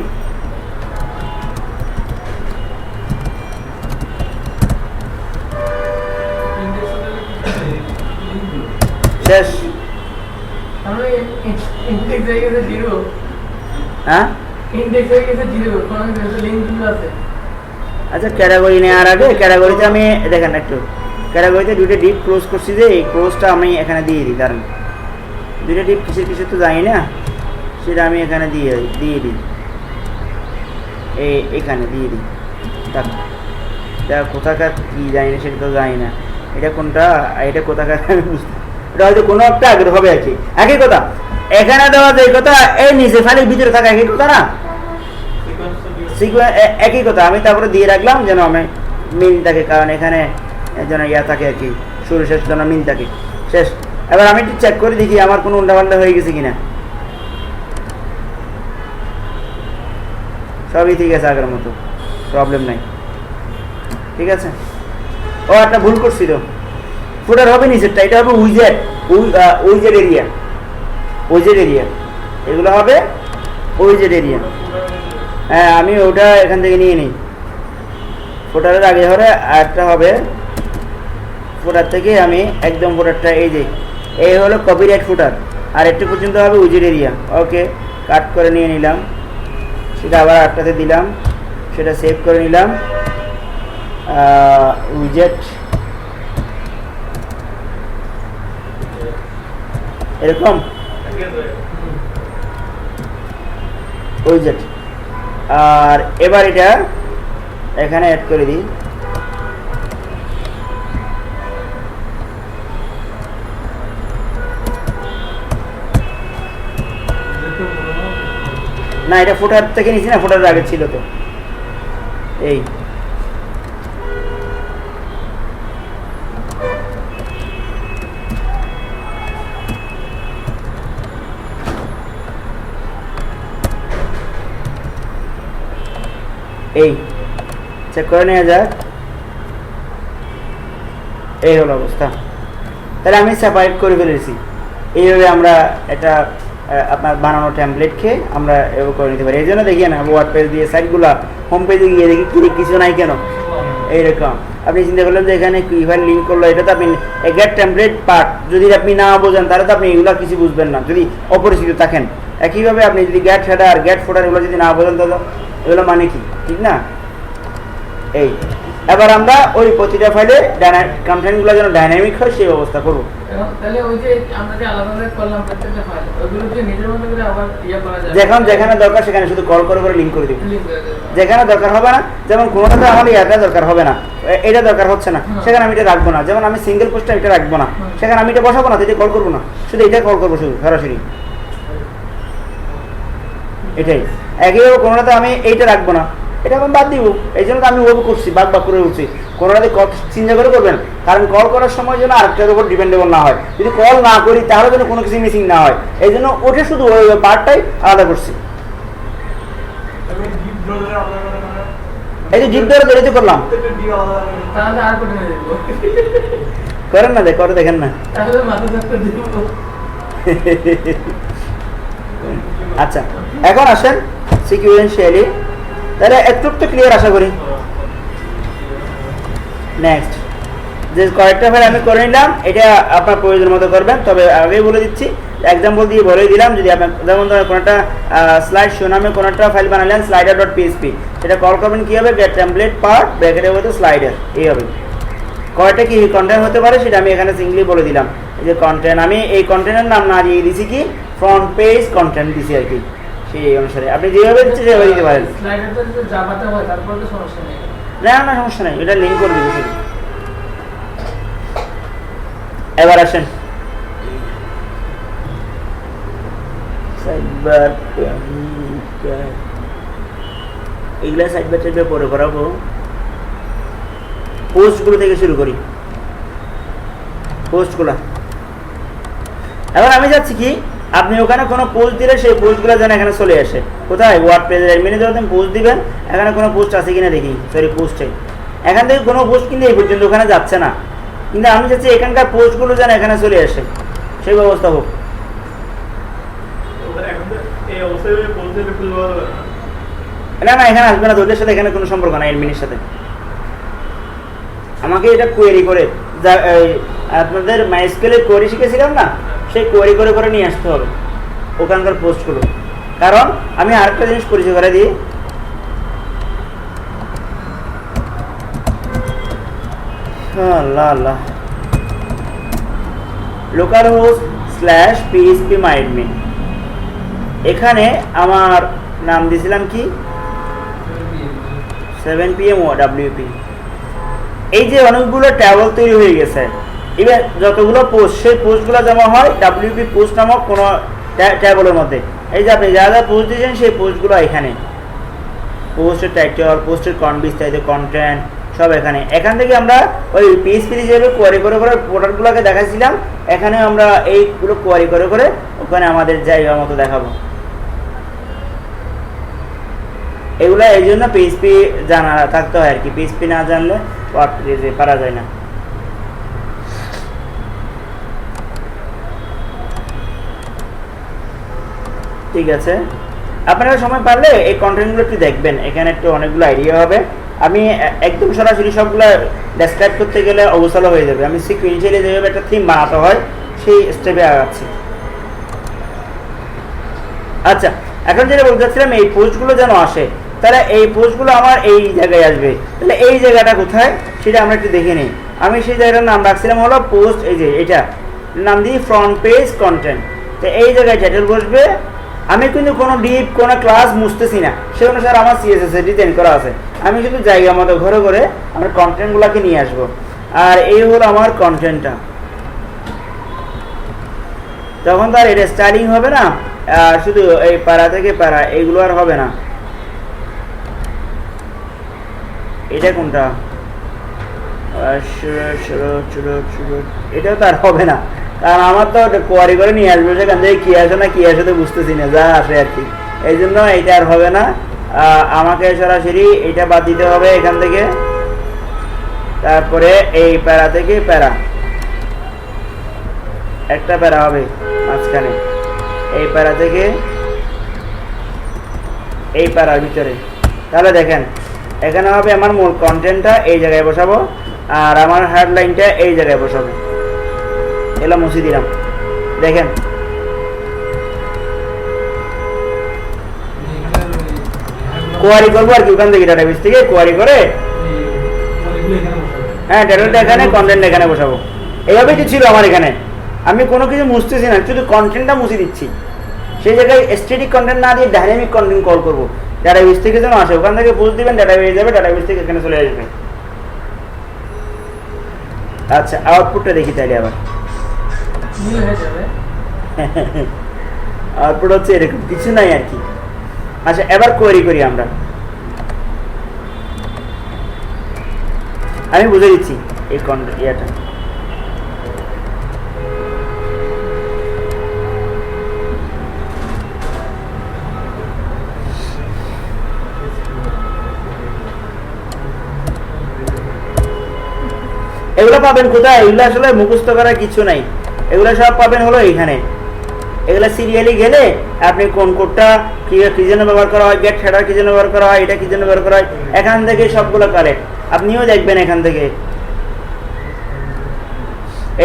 শেষ, হ্যাঁ আচ্ছা ক্যাটাগরি নেওয়ার আগে ক্যাটাগরিতে আমি দেখেন একটু ক্যাটাগরিতে দুইটা ডিপ ক্লোজ করছি যে এই ক্লোজটা আমি এখানে দিয়ে দিই, কারণ দুইটা ডিপ কিসের কিসের তো জানি না, সেটা আমি এখানে দিয়ে দিই এখানে দিয়ে দিই। এটা কোথাকার কী জানি না, সেটা তো জানি না এটা কোনটা, এটা কোথাকার আমি বুঝতে, এটা হয়তো কোনো একটা আগ্রহ হবে আর কি। একই কথা এখানে দেওয়া যে কথা, এই নিচে ফাইলের ভিতরে থাকা একই কথা না, একই কথা। আমি তারপরে দিয়ে রাখলাম যেন আমি মিল থাকে, কারণ এখানে যেন ইয়া থাকে আর কি, শুরু শেষ যেন মিল থাকে। শেষ। এবার আমি একটু চেক করে দেখি আমার কোনো উল্টাপাল্টা হয়ে গেছে কিনা। সবই ঠিক আছে আগের মতো, প্রবলেম নাই, ঠিক আছে। ও একটা ভুল করছি তো, ফুটার হবে নিচেরটা, এটা হবে উইজেট, উইজেট এরিয়া, উইজেট এরিয়া, এগুলো হবে উইজেট এরিয়া। হ্যাঁ আমি ওটা এখান থেকে নিয়ে নিই, ফুটারের আগে হলে আরেকটা হবে, ফুটার থেকে আমি একদম ফুটারটা এই হলো কপিরাইট ফুটার, আর একটু পর্যন্ত হবে উইজেট এরিয়া। ওকে, কাট করে নিয়ে নিলাম, সেটা আবার আটটাতে দিলাম, সেটা সেভ করে নিলাম। উইজেট এরকম উইজেট, আর এবার এটা এখানে অ্যাড করে দিই। না এটা ফুটার থেকে নিছি না, ফুটার আগে ছিল তো। এই চেক করে নেওয়া যাক, এই হলো অবস্থা। তাহলে আমি সেপারেট করে ফেলেছি। এইভাবে আমরা এটা আপনার বানানো টেমপ্লেট খেয়ে আমরা এভাবে করে নিতে পারি। এই জন্য দেখি না ওয়ার্ড পেজ দিয়ে সাইটগুলো হোম পেজে গিয়ে দেখি কিছু নাই কেন এইরকম। আপনি চিন্তা করলেন যে এখানে কিভাবে লিঙ্ক করলো, এটা তো আপনি গেট টেমপ্লেট পার্ট যদি আপনি না বোঝেন তাহলে তো আপনি এগুলো কিছু বুঝবেন না, যদি অপরিচিত থাকেন। একইভাবে আপনি যদি গেট হেডার গেট ফোটার এগুলো যদি না বোঝেন তাহলে এগুলো মানে কি, ঠিক না? এই এবার আমরা ওই প্রতিটা ফাইলে কন্টেন্টগুলো যেন ডাইনামিক হয় সেই ব্যবস্থা করবো। তাহলে ওই যে আমরা যে আলাদা আলাদা করলাম প্রত্যেকটা ফাইল, ওইগুলো যে নিজের মতো করে আবার করা যায়, যেখানে দরকার সেখানে শুধু কল করে লিংক করে দিব। যেখানে দরকার হবে না, যেমন কোনোটাতে আমার এটা দরকার হবে না, এটা দরকার হচ্ছে না, সেখানে আমি এটা রাখবো না। যেমন আমি সিঙ্গেল পোস্টে এটা রাখবো না, সেখানে আমি এটা বসাবো না, এটা কল করবো না, শুধু এটা কল করবো শুধু সরাসরি। এটাই একইভাবে কোনোটাতে আমি এইটা রাখবো না, এটা আমি বাদ দিব। এই জন্য তো আমি ওভাবে করছি, বাদ করে উঠছি। কোনোটাতে চিন্তা করে করবেন, কারণ কল করার সময় যেন আরেকটার উপর ডিপেন্ডেবল না হয়। যদি কল না করি তাহলে যেন কোনো কিছু মিসিং না হয়, এই জন্য ওটা শুধু ওই পার্টটাই আলাদা করছি। এই যে জিপ ধরে দরিদ্র করলাম, করেন না, করে দেখেন না। আচ্ছা এখন আসেন সিকুয়েন্সিয়ালি, তাহলে একটু তো ক্লিয়ার আশা করি। নেক্সট যে কয়েকটা ফাইল আমি করে নিলাম, এটা আপনার প্রয়োজন মতো করবেন। তবে আগেই বলে দিচ্ছি, এক্সাম্পল দিয়ে বলে দিলাম, যদি আপনার যেমন ধরেন কোনো একটা স্লাইড শো নামে কোনো একটা ফাইল বানালেন slider.php, সেটা কল করবেন কী হবে, গেট টেমপ্লেট পার্ট ব্র্যাকেটের মধ্যে স্লাইডার, এই হবে। কয়টা কি কন্টেন্ট হতে পারে সেটা আমি এখানে সিঙ্গলি বলে দিলাম। এই যে কন্টেন্ট, আমি এই কন্টেন্টের নাম না দিয়ে দিছি কি ফ্রন্ট পেজ কন্টেন্ট দিছি আর কি, সেই অনুসারে আপনি যেভাবে দিচ্ছেন সেভাবে দিতে পারেন। না সমস্যা নেই, এটা লিঙ্ক করে দিব শুধু। এবার আসেন এগুলা সাইড বাই সাইড পরে করাবো। পোস্টগুলো থেকে শুরু করি, পোস্টগুলো। এবার আমি যাচ্ছি কি, আপনি ওখানে কোনো পোস্ট দিলে সেই পোস্টগুলো যেন এখানে চলে আসে। কোথায়? ওয়ার্ড পেজের অ্যাডমিনে যখন পোস্ট দিবেন, এখানে কোনো পোস্ট আছে কিনা দেখি। সরি, পোস্টে এখান থেকে কোনো পোস্ট কিন্তু এই পর্যন্ত ওখানে যাচ্ছে না, কিন্তু আমি চাচ্ছি এখানকার পোস্টগুলো যেন এখানে চলে আসে, সেই ব্যবস্থা হোক। না এখানে আসবে না, ওদের সাথে এখানে কোনো সম্পর্ক না, অ্যাডমিনের সাথে। আমাকে এটা কোয়েরি করে, আপনাদের মাইস্কেলের কোয়েরি শিখেছিলাম না, সেই কোয়েরি করে নিয়ে আসতে হবে ওখানকার পোস্টগুলো। কারণ আমি আরেকটা জিনিস পরিচয় করে দিই, আল্লাহ আল্লাহ, লোকাল হোস্ট স্ল্যাশ পিএইচপি মাইডমি, এখানে আমার নাম দিয়েছিলাম কি 7 PM WP। এই যে অনেকগুলো ট্যাবল তৈরি হয়ে গেছে, এবার যতগুলো পোস্ট, সেই পোস্টগুলো জমা হয় WP পোস্ট নামক কোনো ট্যাবলের মধ্যে। এই যে আপনি যা যা পোস্ট দিয়েছেন সেই পোস্টগুলো এখানে, পোস্টের টাইটেল, পোস্টের বিস্তারিত কন্টেন্ট সব এখানে। এখান থেকে আমরা ওই পিএইচপি হিসেবে কোয়ারি করে করে পোর্টালগুলোকে দেখাচ্ছিলাম, এখানে আমরা এইগুলো কোয়ারি করে করে ওখানে আমাদের জায়গা মতো দেখাবো। এগুলো এই জন্য পিএইচপি জানা থাকতে হয় আর কি, পিএইচপি না জানলে ওয়ার্ডপ্রেসে পারা যায় না। ঠিক আছে, আপনারা সময় পারলে এই কন্টেন্টগুলো একটু দেখবেন, এখানে একটু অনেকগুলো আইডিয়া হবে। আমি একদম সরাসরি সবগুলো ডেসক্রাইব করতে গেলে অবসল হয়ে যাবে। আমি সিকুয়েন্সিয়ালি যেভাবে একটা থিম বানাতে হয় সেই স্টেপে আগাচ্ছি। আচ্ছা, এখন যেটা বলতে চাচ্ছিলাম, এই পোস্টগুলো যেন আসে, তাহলে এই পোস্টগুলো আমার এই জায়গায় আসবে। তাহলে এই জায়গাটা কোথায় সেটা আমরা একটু দেখে নিই। আমি সেই জায়গাটার নাম রাখছিলাম হলো পোস্ট, এই যে এটা নাম দিই ফ্রন্ট পেজ কন্টেন্ট। তো এই জায়গায় টাইটেল বসবে। আমি কিন্তু কোনো ডিপ কোনো ক্লাস মুছতেছি না, সে অনুসারে আমার CSS ডিজাইন করা আছে। আমি শুধু জায়গা মতো ঘরে ঘরে আমার কন্টেন্টগুলোকে নিয়ে আসবো। আর এই হলো আমার কন্টেন্টটা। তখন তো আর এটা স্টাইলিং হবে না, শুধু এই প্যারা থেকে প্যারা এইগুলো আর হবে না। এটা কোনটা, এটাও তো আর হবে না, কারণ আমার তো কোয়ারি করে নিয়ে আসবো, সেখান থেকে কি আসে না কি আসে তো বুঝতেছি না, যা আসে আর কি। এই জন্য এটা আর হবে না, আমাকে সরাসরি এটা বাদ দিতে হবে এখান থেকে। তারপরে এই প্যারা থেকে প্যারা, একটা প্যারা হবে মাঝখানে, এই প্যারা থেকে এই প্যারার ভিতরে। তাহলে দেখেন এখানে হবে আমার মূল কন্টেন্টটা এই জায়গায় বসাবো, আর আমার হেডলাইনটা এই জায়গায় বসাবো। এলা মুছে দিলাম, দেখেন কোয়ারি করবো আর কি, ওখান থেকে ডাটাবেস থেকে কোয়ারি করে, হ্যাঁ টাইটেলটা এখানে, কন্টেন্ট এখানে বসাবো। এইভাবেই তো ছিল আমার এখানে, আমি কোনো কিছু মুছতেছি না, শুধু কন্টেন্টটা মুছে দিচ্ছি। সেই জায়গায় স্ট্যাটিক কন্টেন্ট না দিয়ে ডাইনামিক কন্টেন্ট কল করবো, ডাটাবেস থেকে যেন আসে, ওখান থেকে পোস্ট দিবেন, ডাটাবেস যাবে, ডাটাবেস থেকে এখানে চলে আসবে। আচ্ছা, আউটপুটটা দেখি তাহলে আবার। আউটপুট হচ্ছে এরকম, কিছু নাই আর কি। আচ্ছা, এবার কোয়েরি করি আমরা। আমি বুঝে দিচ্ছি এই ইয়েটা। এগুলো পাবেন কোথায়? এগুলো আসলে মুখস্থ করার কিছু নাই, এগুলো সব পাবেন হলো এইখানে। এগুলো সিরিয়ালি গেলে আপনি কোন কোডটা কি জন্য ব্যবহার করা হয়, গেট হেডার কি জন্য ব্যবহার করা হয়, এটা কি জন্য ব্যবহার করা হয়, এখান থেকে সবগুলো কালেক্ট আপনিও দেখবেন এখান থেকে।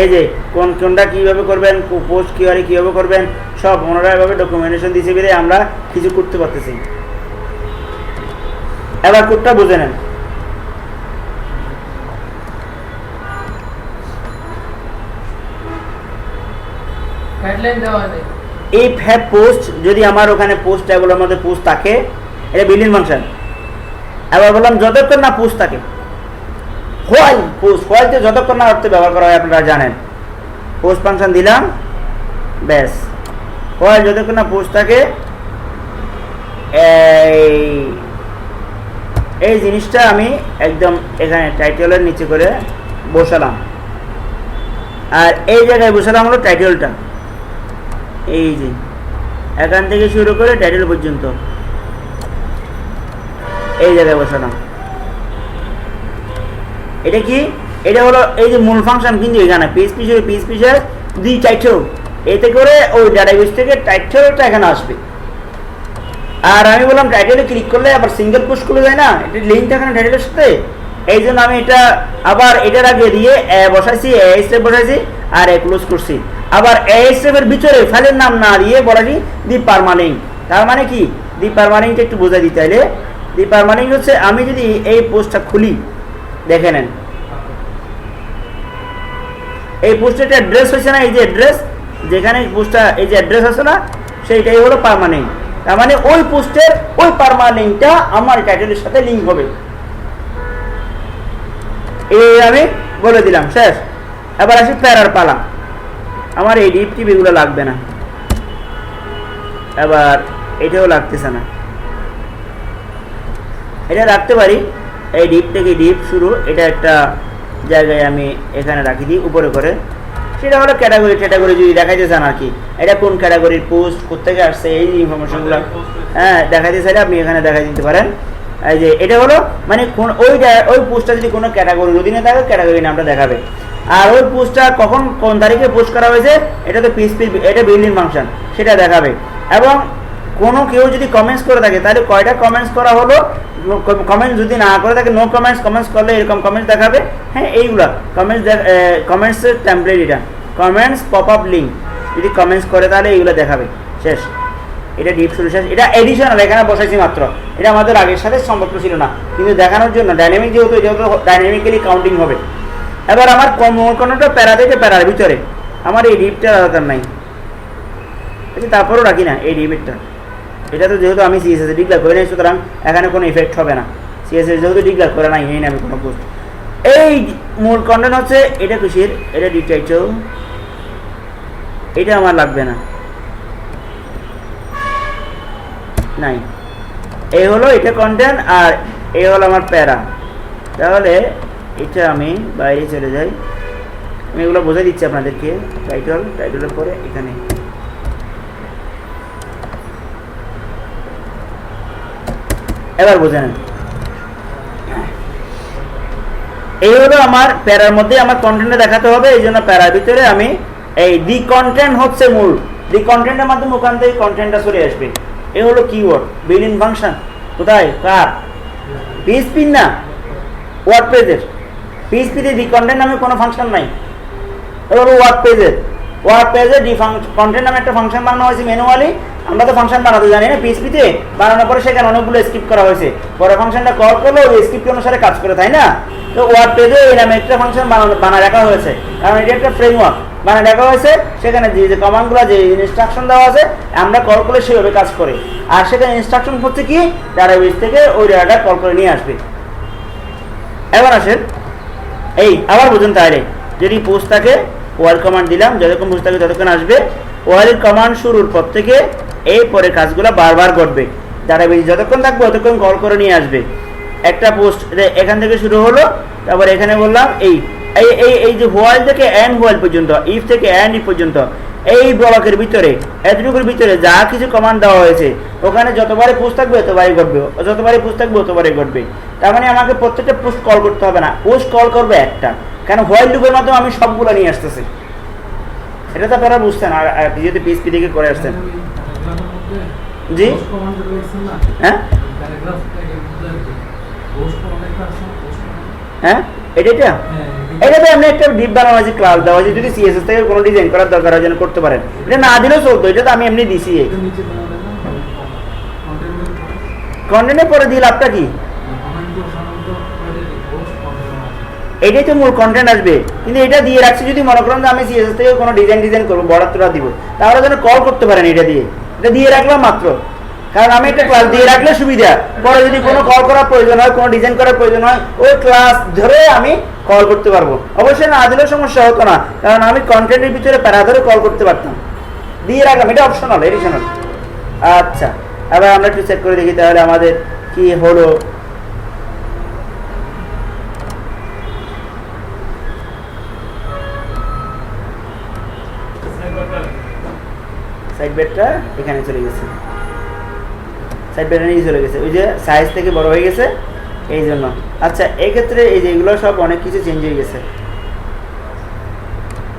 এই যে কোনটা কিভাবে করবেন, পোস্ট কিভাবে করবেন, সব ওনারা এভাবে ডকুমেন্টেশন দিয়েছে বলে আমরা কিছু করতে পারতেছি। এবার কোডটা বুঝে নেন। এই ফ্যাব পোস্ট যদি আমার ওখানে পোস্ট ট্যাবলের মধ্যে পোস্ট থাকে, এটা বিল্ডিং ফাংশন। এবার বললাম যতক্ষণ না পোস্ট থাকে, হোয়াইল পোস্ট, হোয়াইলতে যতক্ষণ না অর্থে ব্যবহার করা হয় আপনারা জানেন। পোস্ট ফাংশন দিলাম, ব্যাস। হোয়াইল যতক্ষণ না পোস্ট থাকে, এই জিনিসটা আমি একদম এখানে টাইটেলের নিচে করে বসালাম, আর এই জায়গায় বসালাম হলো টাইটেলটা। এই যে এখান থেকে শুরু করে টাইটেল পর্যন্ত এই জায়গায় বসালাম। এটা কি? এটা হলো এই যে মূল ফাংশন, কিন্তু এখানে পিস পিসের দুই টাইটেল, এতে করে ওই ডাটাবেস থেকে টাইটেলটা এখানে আসবে। আর আমি বললাম টাইটেলে ক্লিক করলে আবার সিঙ্গেল পোস্ট খুলে যায় না, এটা লিঙ্কটা এখানে টাইটেলের সাথে। এই জন্য আমি এটা আবার এটার আগে দিয়ে বসাইছি, স্টেপ বসাইছি আর ক্লোজ করছি। আবার স্টেপের ভিতরে ফাইলের নাম না দিয়ে বলাছি দি পারমানেন্ট। তার মানে কি? দি পারমানেন্টটা একটু বোঝাই দিতে হলে, দি পারমানেন্ট হচ্ছে আমি যদি এই পোস্টটা খুলি, দেখে নেন এই পোস্টের অ্যাড্রেস হয়েছে না, এই যে অ্যাড্রেস যেখানে পোস্টটা এই যে অ্যাড্রেস আছে না, সেইটাই হলো পার্মানেন্ট। তার মানে ওই পোস্টের ওই পার্মানেন্টটা আমার টাইটেলের সাথে লিঙ্ক হবে। এই আমি বলে দিলাম, শেষ। এবার আসি প্যারার পালা। আমার এই ডিপ টিপ এগুলো লাগবে না, এবার এটাও লাগতেছে না, এটা রাখতে পারি। এই ডিপ থেকে ডিপ শুরু, এটা একটা জায়গায় আমি এখানে রাখি দিই উপরে করে। সেটা হলো ক্যাটাগরি ট্যাটাগরি যদি দেখাইতে চান আর কি, এটা কোন ক্যাটাগরির পোস্ট কোথেকে আসছে এই ইনফরমেশনগুলো দেখাইতে চাইলে আপনি এখানে দেখাই দিতে পারেন। এই যে এটা হলো মানে ওই পোস্টটা যদি কোনো ক্যাটাগরির অধীনে থাকে ক্যাটাগরি নামটা দেখাবে। আর ওই পোস্টটা কখন কোন তারিখে পোস্ট করা হয়েছে এটা তো পিএইচপি, এটা বিল্ডিং ফাংশন, সেটা দেখাবে। এবং কোনো কেউ যদি কমেন্টস করে থাকে তাহলে কয়টা কমেন্টস করা হলো, কমেন্টস যদি না করে থাকে নো কমেন্টস, কমেন্টস করলে এরকম কমেন্টস দেখাবে। হ্যাঁ, এইগুলা কমেন্টসের টেমপ্লেট, এটা কমেন্টস পপ আপ লিঙ্ক যদি কমেন্টস করে তাহলে এইগুলো দেখাবে। শেষ, এটা ডিপ শুরু শেষ। এটা এডিশনাল, এখানে বসাইছি মাত্র, এটা আমাদের আগের সাথে সম্পর্ক ছিল না, কিন্তু দেখানোর জন্য ডাইনামিক যেহেতু ডাইনামিক্যালি কাউন্টিং হবে। এবার আমার কোনোটা প্যারা থেকে প্যারার ভিতরে আমার এই ডিপটার দরকার নাই, তারপরেও রাখি না এই ডিপটা। এটা তো যেহেতু আমি সিএসএস ডিক্লেয়ার করে নাই, সুতরাং এখানে কোনো ইফেক্ট হবে না। সিএসএস যেহেতু ডিক্লেয়ার করে নাই, এই নামে কোনো পোস্ট। এই মূল কন্টেন্ট হচ্ছে এটা খুশির, এটা ডিটাইটেল, এটা আমার লাগবে না, নাই। এই হলো এটা কন্টেন্ট, আর এই হলো আমার প্যারা। তাহলে এটা আমি বাইরে চলে যাই, আমি এগুলো বোঝাই দিচ্ছি আপনাদেরকে। টাইটেলের পরে এখানে এবার বোঝে নেন। এই হলো আমার প্যারার মধ্যে আমার কন্টেন্টে দেখাতে হবে, এই জন্য প্যারার ভিতরে আমি এই দি কন্টেন্ট হচ্ছে মূল। দি কন্টেন্টের মাধ্যমে ওখান থেকে কন্টেন্টটা চলে আসবে। এই হলো কিওয়ার্ড বিল্ডিং ফাংশন। কোথায়? কার? পিএইচপি না, ওয়ার্ডপ্রেসের। পিএইচপিতে দি কন্টেন্ট নামে কোনো ফাংশন নাই, এটা হলো ওয়ার্ডপ্রেসের। ওয়ার্ডপ্রেসে দি কন্টেন্ট নামে একটা ফাংশন বানানো হয়েছে ম্যানুয়ালি। আমরা তো ফাংশন বানাতে জানি না, পিএইচপিতে বানানোর পরে সেখানে অনেকগুলো স্ক্রিপ্ট করা হয়েছে, পরে ফাংশনটা কল করলে ওই স্ক্রিপ্ট অনুসারে কাজ করে, তাই না? তো ওয়ার্ডপ্রেসে এই নামে একটা ফাংশন বানায় রাখা হয়েছে, কারণ এটা একটা ফ্রেমওয়ার্ক বানায় রাখা হয়েছে। সেখানে যে কমান্ডগুলো, যে ইনস্ট্রাকশন দেওয়া আছে, আমরা কল করলে সেভাবে কাজ করে। আর সেখানে ইনস্ট্রাকশন হচ্ছে কি, ডাটাবেস থেকে ওই ডাটাটা কল করে নিয়ে আসবে। এবার আসেন, এই আবার বুঝুন তাহলে, যদি পোস্ট থাকে ওয়াল কমান্ড দিলাম, যতক্ষণ পোস্ট থাকে ততক্ষণ আসবে। ওয়ালের কমান্ড শুরুর পর থেকে এই পরে কাজগুলো বারবার ঘটবে, ডাটাবেস যতক্ষণ থাকবে ততক্ষণ কল করে নিয়ে আসবে। একটা পোস্ট এখান থেকে শুরু হলো, তারপর এখানে বললাম এই এই যে হোয়াইল থেকে এন্ড হোয়াইল পর্যন্ত, ইফ থেকে এন্ড ইফ পর্যন্ত, এই ব্লকের ভিতরে এতটুকুর ভিতরে যা কিছু কমান্ড দেওয়া হয়েছে ওখানে যতবারই পোস্ট থাকবে ততবারই ঘটবে, যতবারই পোস্ট থাকবে ততবারই ঘটবে। তার মানে আমাকে প্রত্যেকটা পোস্ট কল করতে হবে না, পোস্ট কল করবে একটা, কারণ হোয়াইল লুপের মাধ্যমে আমি সবগুলো নিয়ে আসতেছি। এটা তো আপনারা বুঝছেন, আর যদি পিএইচপি থেকে করে আসছেন। জি হ্যাঁ হ্যাঁ, এটাতে আপনি একটা ডিপ বানানো আছে, ক্লাস দেওয়া আছে, যদি সিএসএস থেকে কোনো ডিজাইন করার দরকার হয় যেন করতে পারেন। এটা না দিলেও চলতো, এটা তো আমি এমনি দিছি। কন্টেন্টের পরে দিয়ে লাভটা কি? এটাই তো মূল কন্টেন্ট আসবে, কিন্তু এটা দিয়ে রাখছি যদি মনে করেন যে আমি সিএসএস থেকে কোনো ডিজাইন করবো, বর্ডার দিব, তাহলে যেন কল করতে পারেন। এটা দিয়ে রাখলাম মাত্র, কারণ আমি একটা ক্লাস দিয়ে রাখলে সুবিধা, পরে যদি কোনো কল করার প্রয়োজন হয়, কোনো ডিজাইন করার প্রয়োজন হয়, ওই ক্লাস ধরে আমি কল করতে পারবো। অবশ্যই না দিলেও সমস্যা হতো না, কারণ আমি কন্টেন্টের ভিতরে প্যারা ধরে কল করতে পারতাম। দিয়ে রাখলাম, এটা অপশনাল, এডিশনাল। আচ্ছা, এবার আমরা একটু চেক করে দেখি তাহলে আমাদের কি হলো। সাইড বেডটা এখানে চলে গেছে, সাইড বেডটা নিয়ে চলে গেছে, ওই যে সাইজ থেকে বড় হয়ে গেছে এই জন্য। আচ্ছা, এই ক্ষেত্রে এই যে এগুলো সব অনেক কিছু চেঞ্জ হয়ে গেছে,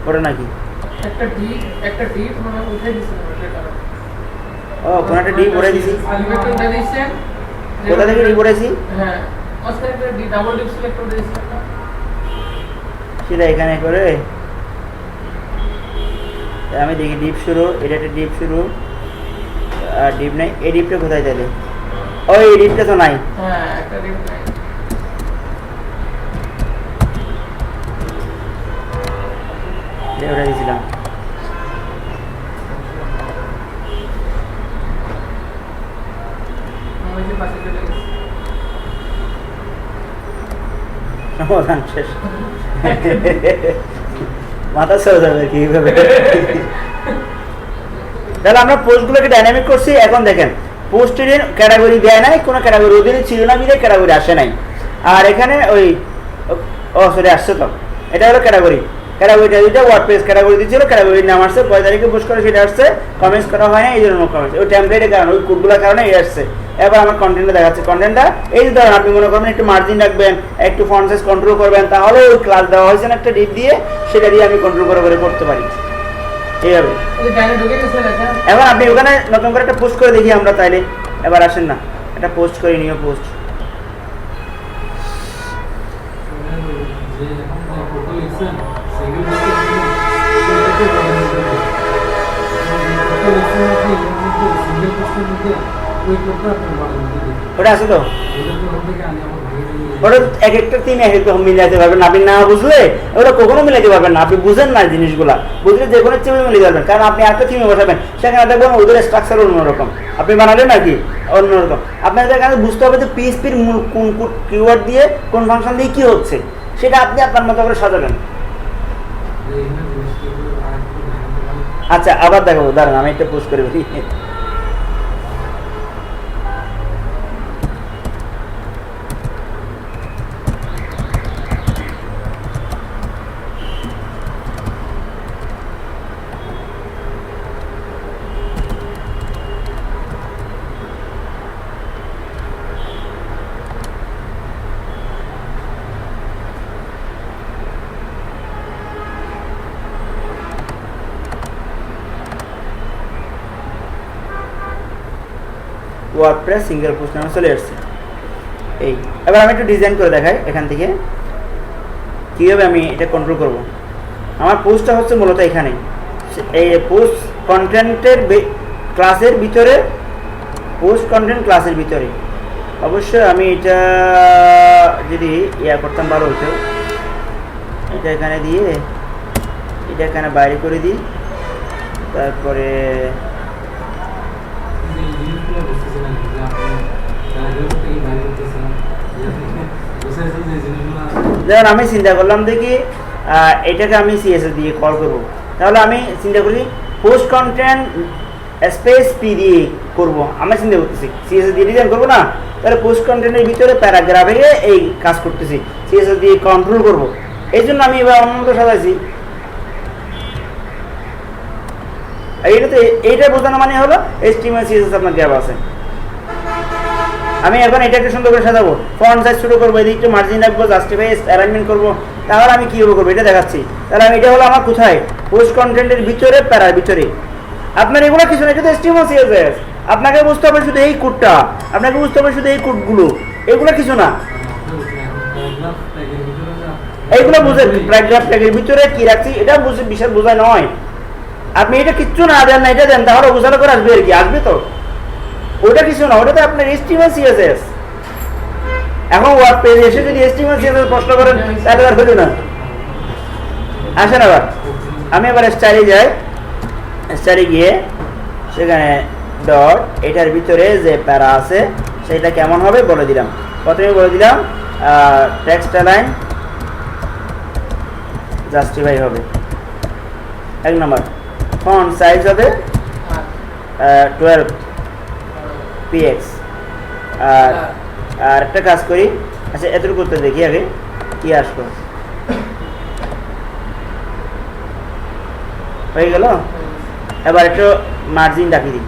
ওটা নাকি একটা ডিপ মানে উঠাই দিছেন, ও কোন একটা ডিপ ভরে দিছি। সিলেক্টর দিয়ে দিছেন, কোথা থেকে ডিপ ভরেছি? হ্যাঁ, আজকে একটা ডাবল ডিপ সিলেক্টর দিয়ে দিছেন, সেটা এখানে করে আমি দেখি ডিপ শুরু, এটা একটা ডিপ শুরু, আর ডিপ নাই। এই ডিপটা কোথায় তাহলে? ওই ডিপটা তো নাই। হ্যাঁ, একটা ডিপ নাই। ওটা দিয়েছিলাম। ওই যে পাশে চলে গেছে। সমাধান শেষ। মাথা ছেড়ে যাবে কি এইভাবে। তাহলে আমরা পোস্টগুলোকে ডাইনামিক করছি। এখন দেখেন পোস্টের ক্যাটাগরি দেয় নাই, কোনো ক্যাটাগরি অধীনে ছিল না, বিধে ক্যাটাগরি আসে নাই। আর এখানে ওই সরি আসছে তো, এটা হলো ক্যাটাগরিটা দুইটা ওয়ার্ডপ্রেস ক্যাটাগরি দিয়েছিল, ক্যাটাগরির নাম আসছে, 5 তারিখে পোস্ট করে সেটা আসছে, কমেন্টস করা হয় না, এই জন্য কমেন্টস। ওই টেমপ্লেটের কারণে, ওই কোডগুলোর কারণে এই আসছে। এবার আমার কন্টেন্টটা দেখাচ্ছে। কন্টেন্টটা এই যে ধরেন আপনি মনে করবেন একটু মার্জিন রাখবেন, একটু ফন্ট সাইজ কন্ট্রোল করবেন, তাহলে ওই ক্লাস দেওয়া হয়েছে না একটা ডিপ দিয়ে, সেটা দিয়ে আমি কন্ট্রোল করে করতে পারি এইভাবে। ওই যে ডাইনে ঢুকে গেছে লেখা। এবার আপনি ওখানে নতুন করে একটা পোস্ট করে দেখি আমরা, তাইলে এবার আসেন না একটা পোস্ট করে নিও পোস্ট। যে এখন যে ফটো লিখছেন সিঙ্গেল পোস্টের ওই কোডটা আপনার বানানো দিতে ওটা আছে তো, ওটা তো ওখান থেকে আনি আমার ভাই ওটা এক একটা তিন এক একটা মিলাইতে পারবেন না। আপনি না বুঝলে ওটা কখনো মিলাইতে পারবেন না। আপনি বুঝেন না জিনিসগুলা, বুঝলে যে কোনো থিমে মিলিয়ে পারবেন। কারণ আপনি একটা থিমে বসাবেন, সেখানে দেখবেন ওদের স্ট্রাকচার অন্যরকম, আপনি বানালেন নাকি অন্যরকম। আপনাদের কাছে বুঝতে হবে যে পিএইচপির মূল কোন কিওয়ার্ড দিয়ে কোন ফাংশন দিয়ে কি হচ্ছে, সেটা আপনি আপনার মতো করে সাজাবেন। আচ্ছা আবার দেখাবো, দাঁড়ান আমি একটা পোস্ট করে বলি। ওয়ার্ডপ্রেস সিঙ্গেল পোস্ট নামে চলে আসছে। এই এবার আমি একটু ডিজাইন করে দেখাই এখান থেকে কীভাবে আমি এটা কন্ট্রোল করব। আমার পোস্টটা হচ্ছে মূলত এখানে, এই পোস্ট কন্টেন্টের ক্লাসের ভিতরে, পোস্ট কন্টেন্ট ক্লাসের ভিতরে। অবশ্যই আমি এটা যদি ইয়া করতাম ভালো হতো, এটা এখানে দিয়ে এটা এখানে বাইরে করে দিই, তারপরে যেমন আমি চিন্তা করলাম দেখি এটাকে আমি সিএসএস দিয়ে কল করব, তাহলে আমি চিন্তা করি পোস্ট কন্টেন্ট স্পেস পি দিয়ে করব। আমি চিন্তা করতেছি সিএসএস দিয়ে ডিজাইন করবো না, তাহলে পোস্ট কন্টেন্টের ভিতরে প্যারাগ্রাফে এই কাজ করতেছি, সিএসএস দিয়ে কন্ট্রোল করব। এই জন্য আমি এবার অন্য মতো সাজাইছি। এইটাতে এইটা বোঝানো মানে হলো HTML CSS আপনার গ্যাপ আছে। আমি এখন এটাকে সুন্দর করে সাজাবো, ফন্ট সাইজ ছোট করবো, এদিকে একটু মার্জিন রাখবো, জাস্টিফাই অ্যালাইনমেন্ট করবো, তাহলে আমি কীভাবে করবো এটা দেখাচ্ছি। তাহলে আমি এটা হলো আমার কোথায়, পোস্ট কন্টেন্টের ভিতরে, প্যারার ভিতরে। আপনার এগুলো কিছু না, এটা তো HTML CSS। আপনাকে বুঝতে হবে শুধু এই কোডটা, আপনাকে বুঝতে হবে শুধু এই কোডগুলো, এগুলো কিছু না। এইগুলো বুঝে প্যারাগ্রাফ ট্যাগের ভিতরে কি রাখছি এটা বুঝে বিশাল বোঝা নয়। আপনি এটা কিচ্ছু না দেন না, এটা দেন, তাহলে বোঝানো করে আসবে আর কি, আসবে তো। ওটা কিছু না, ওটা তো আপনার HTML CSS। এখন ওয়ার্ড পেজে এসে যদি HTML CSS প্রশ্ন করেন তাহলে আর হলো না। আসেন আবার আমি এবার স্টাইলে যাই, স্টাইলে গিয়ে সেখানে ডট, এটার ভিতরে যে প্যারা আছে সেটা কেমন হবে বলে দিলাম। প্রথমে বলে দিলাম টেক্সট অ্যালাইন জাস্টিফাই হবে 1 নম্বর। ফন্ট সাইজ হবে 12 px। আর একটা কাজ করি, আচ্ছা এতটুকু করতে দেখি আগে কি আসলো, হয়ে গেল। এবার একটু মার্জিন রাখি দিই,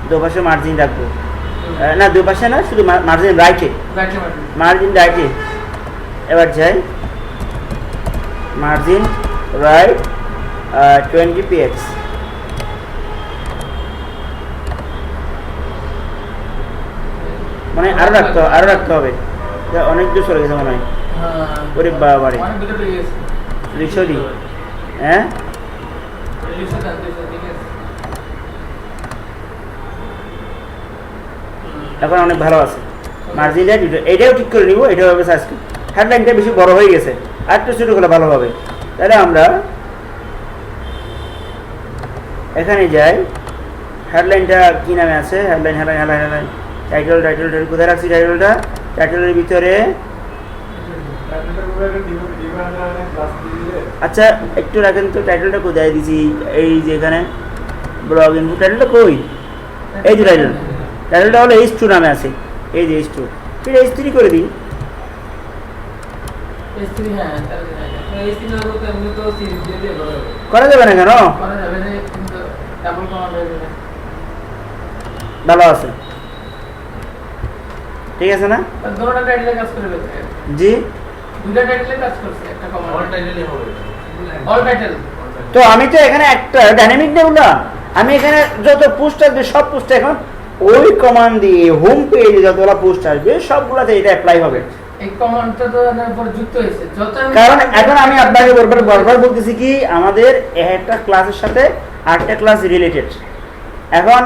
দুপাশে মার্জিন রাখবো, না দুপাশে না, শুধু মার্জিন রাইটে, মার্জিন রাইটে। এবার যাই মার্জিন রাইট 20 px। মানে আরো রাখতে হবে, অনেক দূর চলে গেছে মনে হয়। ওরে বাবারে 200 দিই, হ্যাঁ এখন অনেক ভালো আছে। মার্জিনটা এটাও ঠিক করে নিব, এটাও হবে সাইজ। হেডলাইনটা বেশি বড় হয়ে গেছে, আর একটু ছোটো হলে ভালো হবে। তাহলে আমরা এখানে যাই, হেডলাইনটা কি নামে আছে, হেডলাইন টাইটেল কোথায় রাখছি, টাইটেলের ভিতরে আচ্ছা একটু রাখেন তো, টাইটেলটা কোথায় দিছি, এই যে এখানে ব্লগ ইনফো, টাইটেলটা কই, এই যে টাইটেলটা হলো H2 নামে আছে, এই যে H2, এটা H3 করে দিই। S3 হ্যাঁ তাহলে এই তিন নম্বর তো এমনি তো সিরিজ দিয়ে দিয়ে করা যাবে। করা যাবে না কেন, করা যাবে যে কিন্তু ডাবল কমান্ড হয়ে যাবে। ভালো আছে, ঠিক আছে না? আর দুটো টাইটেলে কাজ করে দেবে। জি, দুটো টাইটেলে কাজ করছে, একটা অল কমান্ড টাইটেলই হবে। All title. তো আমি তো এখানে একটা ডাইনামিক নেব না, আমি এখানে যত পোস্ট আসবে সব পোস্ট এখন ওই কমান্ড দিয়ে হোম পেজে যতগুলো পোস্ট আসবে সবগুলোতে এটা অ্যাপ্লাই হবে। এই কমান্ডটা তো এর উপর যুক্ত হয়েছে, যত কারণ এখন আমি আপনাকে বারবার বলতেছি কি আমাদের একটা ক্লাসের সাথে আরেকটা ক্লাস রিলেটেড। এখন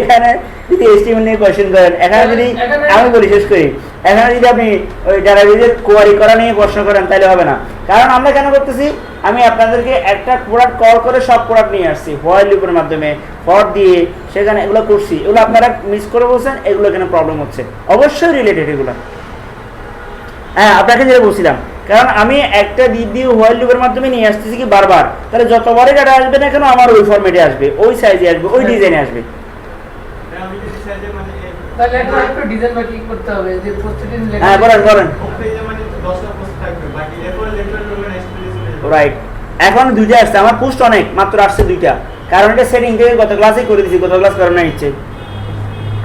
এখানে যদি HTML নিয়ে কোয়েশ্চেন করেন, এখানে যদি আমি বলি শেষ করি, এখানে যদি আপনি ওই ডাটাবেজের কোয়ারি করা নিয়ে প্রশ্ন করেন তাহলে হবে না। কারণ আমরা কেন করতেছি, আমি আপনাদেরকে একটা প্রোডাক্ট কল করে সব প্রোডাক্ট নিয়ে আসছি হোয়াইল লুপের মাধ্যমে, ফর দিয়ে সেখানে এগুলো করছি, এগুলো আপনারা মিস করে বলছেন, এগুলো এখানে প্রবলেম হচ্ছে, অবশ্যই রিলেটেড এগুলো। হ্যাঁ আপনাকে যেটা বলছিলাম, কারণ আমি একটা দিয়ে হোয়াইল লুপের মাধ্যমে নিয়ে আসতেছি কি বারবার, তাহলে যতবারই ডাটা আসবে না কেন আমার ওই ফরম্যাটে আসবে, ওই সাইজে আসবে, ওই ডিজাইনে আসবে। আমি যদি সাইজে মানে তাহলে এখন একটু ডিজাইন বা কি করতে হবে যে প্রত্যেকদিন লেখা। হ্যাঁ বলেন। হোম পেজে মানে 10টা পোস্ট থাকবে, বাকি এরপর লেখার জন্য এক্সপেরিয়েন্স চলে যাবে। রাইট, এখন দুইটা আসছে, আমার পোস্ট অনেক, মাত্র আসছে দুইটা, কারণ এটা সেটিং থেকে গত ক্লাসেই করে দিয়েছি, গত ক্লাস করানো ইচ্ছে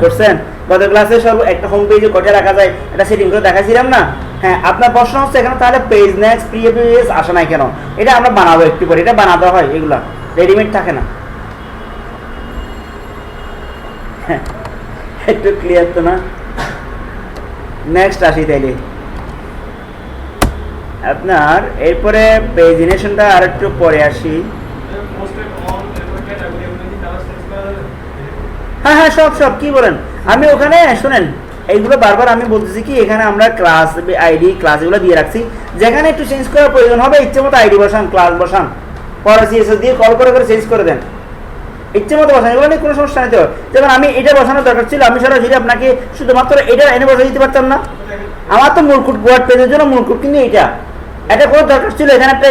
করছেন, গত ক্লাসে সব একটা হোম পেজে কটা রাখা যায় এটা সেটিং করে দেখাছিলাম না। হ্যাঁ আপনার প্রশ্ন হচ্ছে এখানে তাহলে পেজ নেক্সট প্রিভিয়াস আসে নাই কেন, এটা আমরা বানাবো একটু পরে, এটা বানাতে হয়, এগুলা রেডিমেড থাকে না। হ্যাঁ একটু ক্লিয়ার তো না, নেক্সট আসি তাইলে আপনার, এরপরে পেজিনেশনটা আর একটু পরে আসি। পোস্টেড অন এরপর ক্যাটাগরি এগুলো কি কালার চেঞ্জ করা যাবে? হ্যাঁ সব কি বলেন, আমি ওখানে শুনেন এইগুলো বারবার আমি বলতেছি কি এখানে আমরা ক্লাস আইডি ক্লাস এগুলো দিয়ে রাখছি, যেখানে একটু চেঞ্জ করার প্রয়োজন হবে ইচ্ছে মতো আইডি বসান, ক্লাস বসান, পরে CSS দিয়ে কল করে চেঞ্জ করে দেন, ইচ্ছে মতো বসান, এগুলো নিয়ে কোনো সমস্যা নেই। তো যেমন আমি এটা বসানোর দরকার ছিল, আমি সরাসরি আপনাকে শুধুমাত্র এটা এনে বসে দিতে পারতাম না, আমার তো মূলকুট ওয়ার্ড পেজের জন্য মূলকুট কিন্তু এটা কোনো দরকার ছিল, এখানে একটা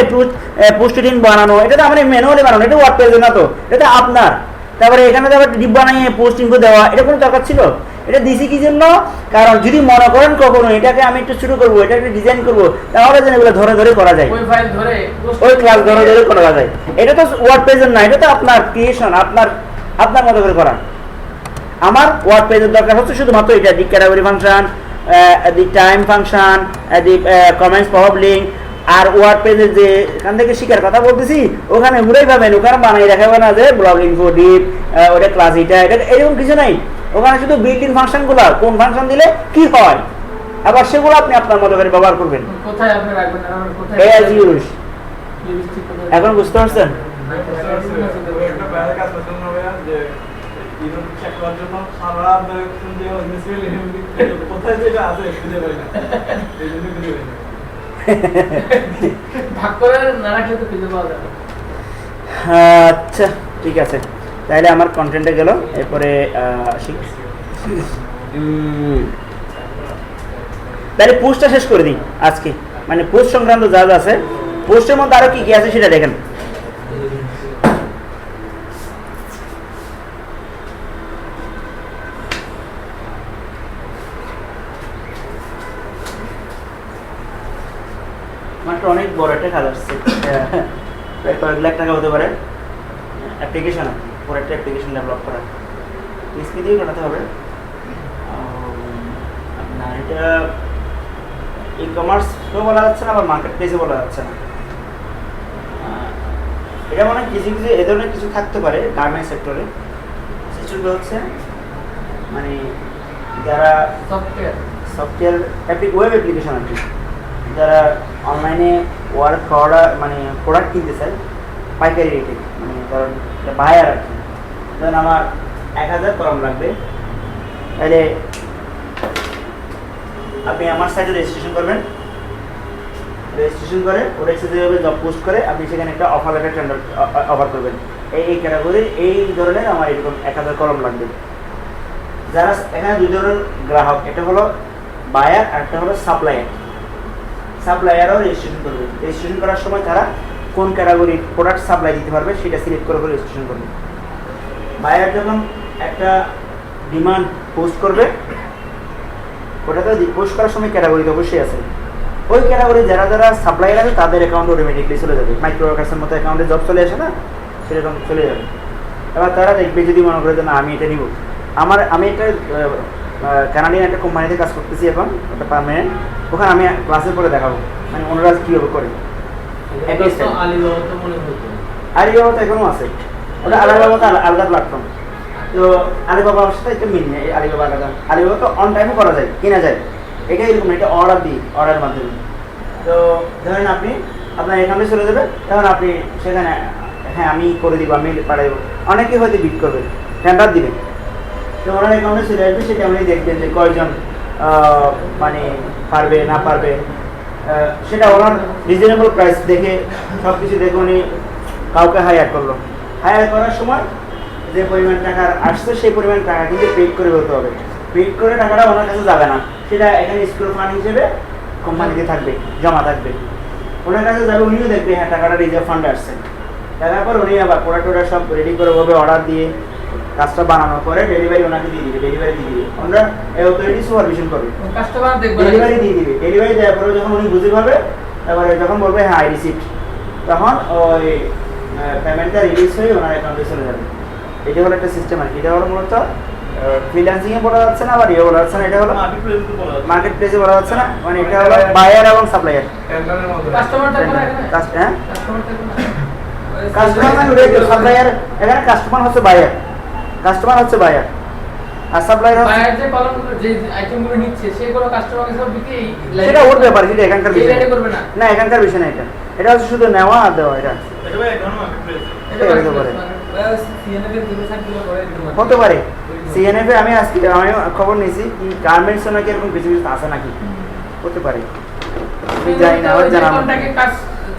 পোস্ট ইন বানানো, এটা তো আমার ম্যানুয়ালি বানানো, এটা ওয়ার্ড পেজে না, তো এটা আপনার। তারপরে এখানে তো আবার ডিপ বানিয়ে পোস্ট ইনকো দেওয়া, এটা কোনো দরকার ছিল? এটা দিছি কি জন্য, কারণ যদি মনে করেন কখনো এটাকে আমি একটু শুরু করবো, এটা একটু ডিজাইন করবো, তাহলে যেন এগুলো ধরে করা যায়, ওই ফাইল ধরে ওই ক্লাস ধরে করা যায়। এটা তো ওয়ার্ড পেজের না, এটা তো আপনার ক্রিয়েশন, আপনার মতো করে করা। আমার ওয়ার্ড পেজের দরকার হচ্ছে শুধুমাত্র এটা, the category function, the time function, the comments pop link, আর ওয়ার্ড পেজের যে এখান থেকে শিখার কথা বলতেছি ওখানে ঘুরেই পাবেন, ওখানে বানাই রাখাবে না যে ব্লগ ইনফো ডিপ ওটা ক্লাস এটা এরকম কিছু নাই, ওখানে শুধু বিল্ট ইন ফাংশনগুলো, কোন ফাংশন দিলে কি হয়, আবার সেগুলো আপনি আপনার মতো করে ব্যবহার করবেন, কোথায় আপনি রাখবেন আর কোথায় as ইউজ। এখন বুঝতে পারছেন? একটা বাইরে কাজ করতে হবে যে ইরন চেক করার জন্য সারা দেখুন যে মিসিল কোথায় যেটা আছে খুঁজে পাই না, এই জন্য খুঁজে পাই না। ভাগ করে না রাখলে তো খুঁজে পাওয়া যাবে। আচ্ছা ঠিক আছে, তাহলে আমার কন্টেন্টে গেল, এরপরে তাহলে পোস্টটা শেষ করে দিই আজকে, মানে পোস্ট সংক্রান্ত যা যা আছে, পোস্টের মধ্যে আরো কি কি আছে সেটা দেখেন। মাত্র অনেক বড় একটা কাজ আসছে, প্রায় কয়েক লাখ টাকা হতে পারে, অ্যাপ্লিকেশন পুরো একটা অ্যাপ্লিকেশন ডেভেলপ করা, PHP দিয়ে বানাতে হবে। আপনার এটা ই কমার্সও বলা যাচ্ছে না, আবার মার্কেট প্লেসও বলা যাচ্ছে না, এটা মনে হয় কিছু এ ধরনের কিছু থাকতে পারে গার্মেন্টস সেক্টরে। সেটা হচ্ছে মানে যারা সফটওয়্যার ওয়েব অ্যাপ্লিকেশন আর কি, যারা অনলাইনে ওয়ার্ক করা মানে প্রোডাক্ট কিনতে চায় পাইকারি রেটে, মানে ধরুন বায়ার আর কি, ধরুন আমার 1000 কলম লাগবে, তাহলে আপনি আমার সাইটে রেজিস্ট্রেশন করবেন, রেজিস্ট্রেশন করে ওরেক্সে যেভাবে জব পোস্ট করে আপনি সেখানে একটা অফার লেটার টেন্ডার অফার করবেন এই ক্যাটাগরির এই ধরনের আমার এরকম 1000 কলম লাগবে। যারা এখানে দুই ধরনের গ্রাহক, এটা হলো বায়ার আর একটা হলো সাপ্লায়ার। সাপ্লায়ারও রেজিস্ট্রেশন করবে, রেজিস্ট্রেশন করার সময় তারা কোন ক্যাটাগরির প্রোডাক্ট সাপ্লাই দিতে পারবে সেটা সিলেক্ট করে রেজিস্ট্রেশন করবে। বায়ার যখন একটা ডিমান্ড পোস্ট করবে, ওটাতে পোস্ট করার সময় ক্যাটাগরিতে অবশ্যই আছে, ওই ক্যাটাগরি যারা যারা সাপ্লায়ার আছে তাদের অ্যাকাউন্ট অটোমেটিকলি চলে যাবে। মাইক্রো ওয়ার্কার্সের মতো অ্যাকাউন্টে জব চলে আসে না, সেরকম চলে যাবে। এবার তারা দেখবে যদি মনে করে যে না আমি এটা নিব, আমি একটা কানাডিয়ান একটা কোম্পানিতে কাজ করতেছি এখন, ওটা পার্মানেন্ট, ওখানে আমি ক্লাসের পরে দেখাবো মানে ওনারা কীভাবে করে। আলিবাবা তো এখনও আছে, ওটা আলিবাবা তো আলাদা প্ল্যাটফর্ম। তো আলিবাবার সাথে একটা মিল নেই, আলিবাবা আলাদা। আলিবাবা তো অন টাইমে করা যায়, কেনা যায়, এটা এরকম এটা অর্ডার দিই, অর্ডারের মাধ্যমে। তো ধরেন আপনি আপনার এখানে চলে যাবে, তখন আপনি সেখানে হ্যাঁ আমি করে দিব, আমি পাঠাইব, অনেকে হয়তো বিট করবে, টেন্ডার দিবেন, তো ওনার অ্যাকাউন্টে চলে আসবে, সেটা আপনি দেখবেন যে কয়জন মানে পারবে না পারবে, সেটা ওনার রিজনেবল প্রাইস দেখে সব কিছু দেখে উনি কাউকে হায়ার করলো। হায়ার করার সময় যে পরিমাণ টাকা আসছে সেই পরিমাণ টাকা কিন্তু পেড করে বলতে হবে। পেড করে টাকাটা ওনার কাছে যাবে না, সেটা এখানে স্কুল ফান্ড হিসেবে কোম্পানিতে থাকবে, জমা থাকবে, ওনার কাছে যাবে, উনিও দেখবে হ্যাঁ টাকাটা রিজার্ভ ফান্ডে আসছে। টাকার পর উনি আবার প্রোডাক্ট সব রেডি করে ওভাবে অর্ডার দিয়ে কাজটা বানানোর পরে ডেলিভারি ওনাকে দিয়ে দিবে, ডেলিভারি দিয়ে দিবে, আমরা অথরিটি সুপারভিশন করবে, কাস্টমার দেখবে ডেলিভারি দিয়ে দিবে। ডেলিভারি দেওয়ার পরে যখন উনি বুঝে পাবে, তারপরে যখন বলবে হ্যাঁ আই রিসিপ্ট, তখন ওই পেমেন্টটা রিলিজ হয়ে ওনার অ্যাকাউন্টে চলে যাবে। এটা হলো একটা সিস্টেম আর কি। এটা হলো মূলত ফ্রিল্যান্সিংয়ে বলা যাচ্ছে না, আবার বলা যাচ্ছে না, এটা হলো মার্কেট প্লেসে বলা যাচ্ছে না, মানে এটা হলো বায়ার এবং সাপ্লায়ার। কাস্টমার থাকবে না এখানে, হ্যাঁ কাস্টমার থাকবে না, কাস্টমার মানে সাপ্লায়ার, এখানে কাস্টমার হচ্ছে বায়ার, কাস্টমার হচ্ছে বায়ার আর সাপ্লায়ার হচ্ছে বায়ার যে কলমগুলো যে আইটেমগুলো নিচ্ছে সেগুলো কাস্টমারকে সব বিক্রি সেটা ওর ব্যাপার, সেটা এখানকার বিষয় এটা করবে না, না, এখানকার বিষয় না, এটা হচ্ছে শুধু নেওয়া আর দেওয়া। এটা হতে পারে সিএনএফ এ আমি আজকে আমি খবর নিয়েছি কি গার্মেন্টস নাকি এরকম কিছু কিছু আছে নাকি, হতে পারে, আমি জানি না, আমার জানা কোনটাকে কাজ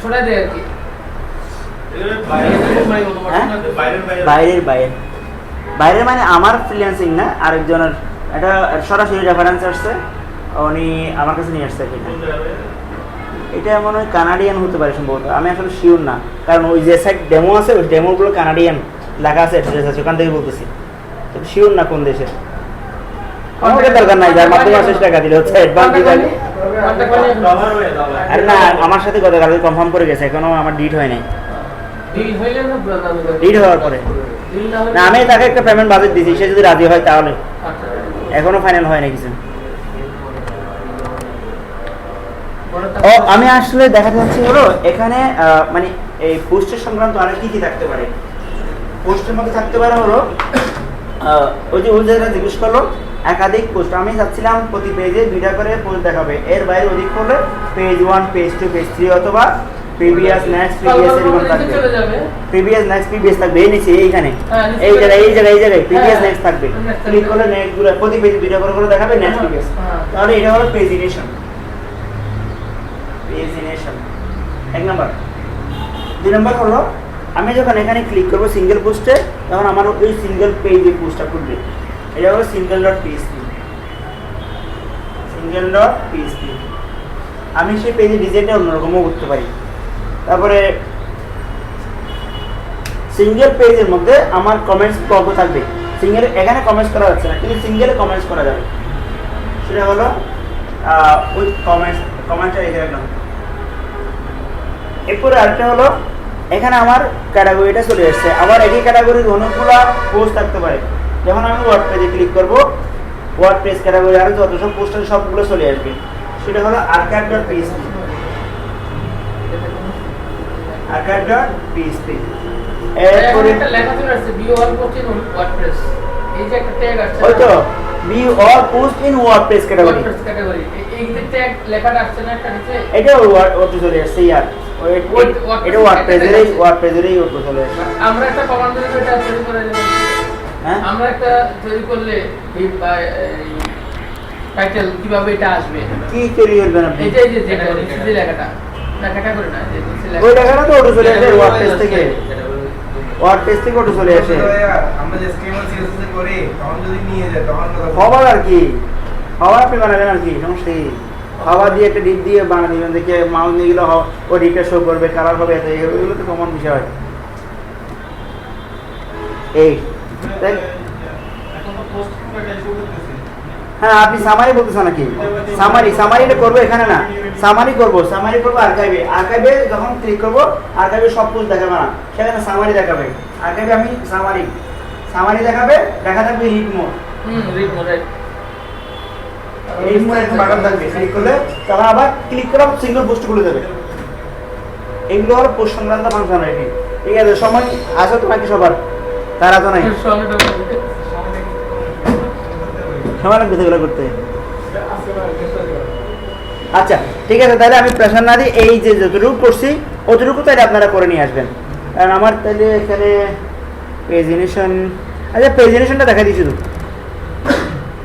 ছড়ায় দেয় আর কি। বাইরের বাইরে বাইরে মানে আমার ফ্রিল্যান্সিং না, আরেকজনের এটা সরাসরি রেফারেন্স আসছে, উনি আমার কাছে নিয়ে আসছে। এটা মনে হয় কানাডিয়ান হতে পারে সম্ভবত, আমি আসলে শিওর না, কারণ ওই যে সাইড ডেমো আছে ওই ডেমোগুলো কানাডিয়ান লেখা আছে, অ্যাড্রেস আছে, ওখান থেকে বলতেছি, তবে শিওর না কোন দেশের। আমাকে দরকার নাই, যার মাধ্যমে 80 টাকা দিলে হচ্ছে অ্যাডভান্স দিলে। আরে না, আমার সাথে গতকালকে কনফার্ম করে গেছে, এখনো আমার ডিট হয় নাই। ডিট হওয়ার পরে না, আমি তাকে একটা পেমেন্ট বাজেট দিয়েছি, সে যদি রাজি হয় তাহলে, এখনো ফাইনাল হয় না কিছু। ও আমি আসলে দেখাতে চাচ্ছি হলো এখানে মানে এই পোস্টের সংক্রান্ত আর কি কি থাকতে পারে। পোস্টের মধ্যে থাকতে পারে হলো ওই যে যেটা জিজ্ঞেস করলো একাধিক পোস্ট, আমি চাচ্ছিলাম প্রতি পেজে 2টা করে পোস্ট দেখাবে, এর বাইরে অধিক হলে পেজ 1 পেজ 2 পেজ 3 অথবা প্রিভিয়াস নেক্সট প্রিভিয়াস এরকম থাকবে, প্রিভিয়াস নেক্সট প্রিভিয়াস থাকবে, এই নিচে এইখানে এই জায়গায় প্রিভিয়াস নেক্সট থাকবে, ক্লিক করলে নেক্সট গুলো প্রতি পেজে 2টা করে দেখাবে নেক্সট প্রিভিয়াস। তাহলে এটা হলো পেজিনেশন, পেজিনেশন 1 নাম্বার। 2 নাম্বার হলো আমি যখন এখানে ক্লিক করব সিঙ্গেল পোস্টে, তখন আমার ওই সিঙ্গেল পেজে পোস্টটা খুলবে, এটা হলো single dot PSP, single dot PSP. আমি সেই পেজে ডিজাইনটা অন্যরকমও করতে পারি। তারপরে সিঙ্গেল পেজের মধ্যে আমার কমেন্টস পর্ব থাকবে, সিঙ্গেল এখানে কমেন্টস করা যাচ্ছে না, কিন্তু সিঙ্গেলে কমেন্টস করা যাবে, সেটা হলো ওই কমেন্টটা রেখে রাখলাম। এরপরে আরেকটা হলো এখানে আমার ক্যাটাগরিটা চলে আসছে, আবার একই ক্যাটাগরির অনেকগুলো পোস্ট থাকতে পারে। যখন আমি ওয়ার্ড পেজে ক্লিক করব, ওয়ার্ড পেজ ক্যাটাগরি আর যত সব পোস্ট আছে সবগুলো চলে আসবে, সেটা হলো archive dot PSP, archive dot PSP. এরপরে একটা লেখা চলে আসছে view all post in WordPress, এই যে একটা ট্যাগ আসছে ওই তো view all post in WordPress category, WordPress category, এই যে ট্যাগ লেখাটা আসছে না একটা নিচে, এটা ওয়ার্ড চলে আসছে ইয়ার, এটা ওয়ার্ডপ্রেসেরই ওটা চলে আসছে। আমরা একটা কমান্ড দিয়ে এটা তৈরি করে দেব, হ্যাঁ আমরা একটা তৈরি করলে এই টাইটেল কিভাবে এটা আসবে, কি তৈরি করবেন আপনি? এই যে যেটা লেখাটা না ক্যাটাগরি না যে select- ওই লেখাটা তো অটো চলে আসে ওয়ার্ড পেজ থেকে, ওয়ার্ড পেজ থেকে অটো চলে আসে। আমরা যে স্কিমার সিএসএস এ করি তখন যদি নিয়ে যায় তখন কথা খবর আর কি, খাবার আপনি বানাবেন আর কি, সমস্যা কি? খাবার দিয়ে একটা ডিপ দিয়ে বানিয়ে দিবেন, দেখে মাউস নিয়ে গেলে ও ডিপটা শো করবে, কালার হবে, এগুলো তো কমন বিষয়। এই তাই এখন তো পোস্ট করে শুরু করতেছি। হ্যাঁ, আপনি সামারি বলতেছেন নাকি? সামারিটা করবো এখানে না, সামারি করবো আর্কাইভে। আর্কাইভে যখন ক্লিক করবো, আর্কাইভে সব পোস্ট দেখাবে না, সেখানে সামারি দেখাবে। আর্কাইভে আমি সামারি দেখাবে, দেখা থাকবে read mode. read more, right? Read mode একটা বাটন থাকবে, ক্লিক করলে তখন আবার ক্লিক করে সিঙ্গেল পোস্ট খুলে দেবে। এগুলো হলো পোস্ট সংক্রান্ত ফাংশন। এটি ঠিক আছে, সময় আছে তো নাকি সবার? তারা তো নাই, Solid হবে। সময় লাগবে এগুলো করতে। আজকে ভাই চেষ্টা করব। আচ্ছা ঠিক আছে, তাহলে আমি প্রেশার না দিই, এই যে যতটুকু করছি অতটুকু তাহলে আপনারা করে নিয়ে আসবেন। কারণ আমার তাহলে এখানে প্রেজেন্টেশন, আচ্ছা প্রেজেন্টেশনটা দেখা দিই শুধু,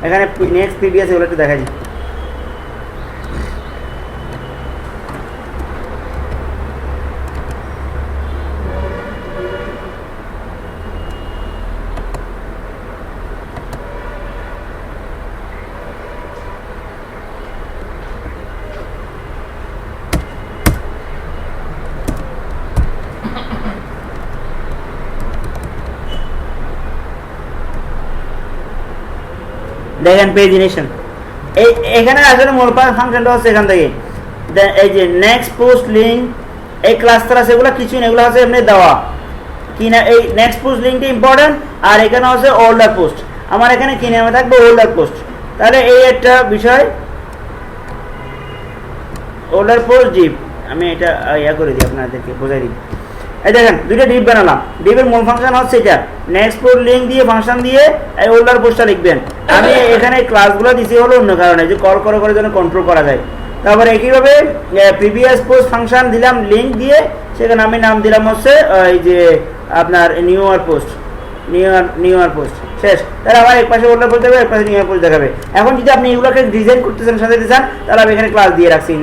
এখানে নেক্সট প্রিভিয়াস এগুলো একটু দেখা দিই। দেখেন প্রেজেন্টেশন, এখানে আসলে মূল ফাংশনটা হচ্ছে এখান থেকে এই যে নেক্সট পোস্ট লিঙ্ক, এই ক্লাস্টার আছে, এগুলো কিছুই না, এগুলো হচ্ছে এমনি দেওয়া কি না। এই নেক্সট পোস্ট লিঙ্কটা ইম্পর্টেন্ট, আর এখানে হচ্ছে ওল্ডার পোস্ট। আমার এখানে কি নামে থাকবে? Older post. তাহলে এই একটা বিষয়, ওল্ডার পোস্ট ডিপ। আমি এটা ইয়া করে দিই, আপনাদেরকে বোঝাই দিই। এই দেখেন দুইটা ডিপ বানালাম। ডিপের মূল ফাংশন হচ্ছে এটা, নেক্সট পোস্ট লিঙ্ক দিয়ে ফাংশন দিয়ে এই ওল্ডার পোস্টটা লিখবেন। আমি এখানে ক্লাসগুলো দিছি হলো অন্য কারণে, যে কল করে করে যেন কন্ট্রোল করা যায়। তারপরে একইভাবে প্রিভিয়াস পোস্ট ফাংশন দিলাম লিঙ্ক দিয়ে, সেখানে আমি নাম দিলাম হচ্ছে এই যে আপনার নিউয়ার পোস্ট, নিউয়ার পোস্ট শেষ। তাহলে আমার এক পাশে ওল্ডার পোস্ট দেবে, এক পাশে নিউয়ার পোস্ট দেখাবে। এখন যদি আপনি এগুলোকে ডিজাইন করতেছেন, সাজাতে চান, তাহলে আমি এখানে ক্লাস দিয়ে রাখছি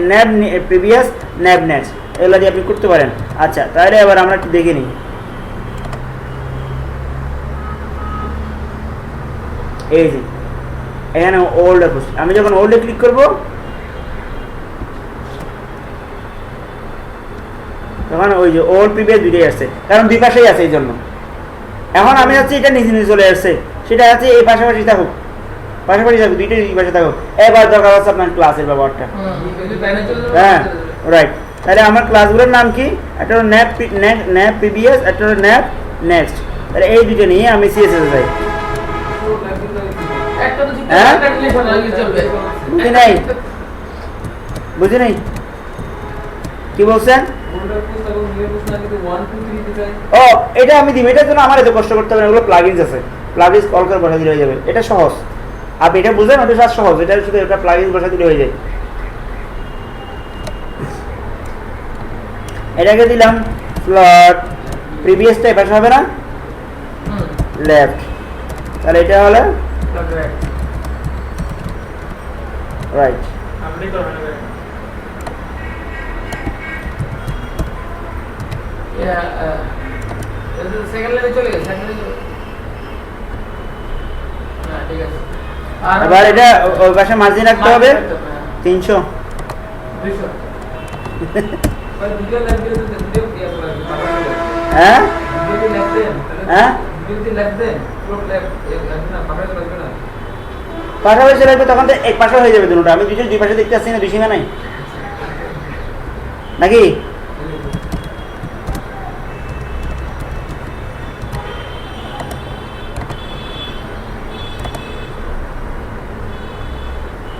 ন্যাব প্রিভিয়াস, ন্যাব নেক্সট, এগুলো দিয়ে আপনি করতে পারেন। আচ্ছা তাহলে এবার আমরা একটু দেখে নিই। এই যে এখানে ওল্ড পোস্ট, আমি যখন ওল্ডে ক্লিক করব তখন ওই যে ওল্ড প্রিভিয়াস দুইটাই আসছে, কারণ দুই পাশেই আছে এই জন্য। এখন আমি যাচ্ছি এটা নিচে নিচে চলে আসছে, সেটা আছে এই পাশাপাশি থাকুক, পাশাপাশি থাকুক, দুইটাই দুই পাশে থাকুক। এবার দরকার হচ্ছে আপনার ক্লাসের ব্যবহারটা। হ্যাঁ রাইট, তাহলে আমার ক্লাসগুলোর নাম কি? একটা হলো ন্যাপ প্রিভিয়াস, একটা হলো ন্যাপ নেক্সট। তাহলে এই দুটো নিয়ে আমি সিএসএস যাই। একটা তো যুক্ত হ্যাঁ? একটা delete হলো, আর কি চলবে? বুঝি নাই, বুঝি নাই কি বলছেন? ও এটা আমি দিব, এটার জন্য আমার এত কষ্ট করতে হবে না, এগুলো প্লাগইনস আছে, প্লাগইনস কল করে বসা দিলে হয়ে যাবে। এটা সহজ, আপনি এটা বুঝলেন, ওটা সহজ, এটা শুধু একটা প্লাগইনস বসা দিলে হয়ে যায়। এটাকে দিলাম ফ্লট, প্রিভিয়াসটা এ পাশে হবে না, লেফট। তাহলে এটা হলো রাইট। সেকেন্ড লাইনে চলে গেছে, সেকেন্ড লাইনে হ্যাঁ ঠিক আছে। আর এবার এটা ওই পাশে মার্জিন রাখতে হবে 300। 200 ভাই ভিডিও লাইভ দিয়ে দিতে ভিডিও কি আসলে হ্যাঁ ভিডিও লাইভ দেন, হ্যাঁ ভিডিও লাইভ দেন, পুরো লাইভ না পাঠাতে লাগবে না। পাশাপাশি রাখবে, তখন তো এক পাশে হয়ে যাবে দুটোটা। আমি দুই পাশে দেখতে আসছি না, দুই সীমা নাই নাকি?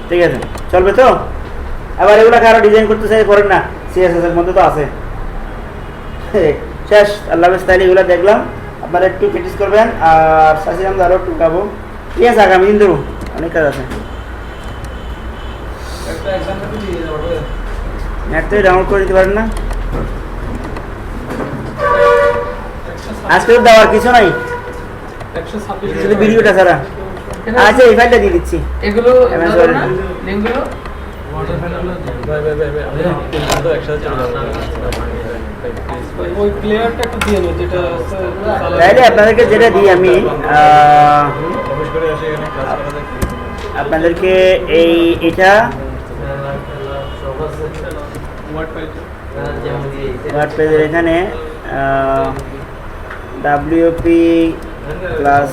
ঠিক আছে, চলবে তো? এবার এগুলোকে আরো ডিজাইন করতে চাই করেন না, সিএসএস এর মধ্যে তো আছে। শেষ, আল্লাহ হাফেজ। তাইলে এগুলো দেখলাম, আপনারা একটু প্র্যাকটিস করবেন, আর সাসিরাম আরও একটু গাবো। ঠিক আছে, আগামী দিন দেবো, অনেক কাজ আছে। একটা এক্সাম্পল দিয়ে দাও ওটা। নেট থেকে ডাউনলোড করে দিতে পারেন না? আজকে তো দেওয়ার কিছু নাই, 126 শুধু ভিডিওটা ছাড়া। আচ্ছা এই ফাইলটা দিয়ে দিচ্ছি। এগুলো Amazon দাও না লিংকগুলো। ওয়াটার প্যানেল ভাই আমি তো একসাথে চলে যাবো ওই প্লেয়ারটা একটু দিয়ে নিন যেটা তাইলে আপনাদেরকে যেটা দিই আমি প্রবেশ করে আসে এখানে ক্লাস করা যায় আপনাদেরকে এটা ওয়ার্ডপ্রেসের এখানে WP ক্লাস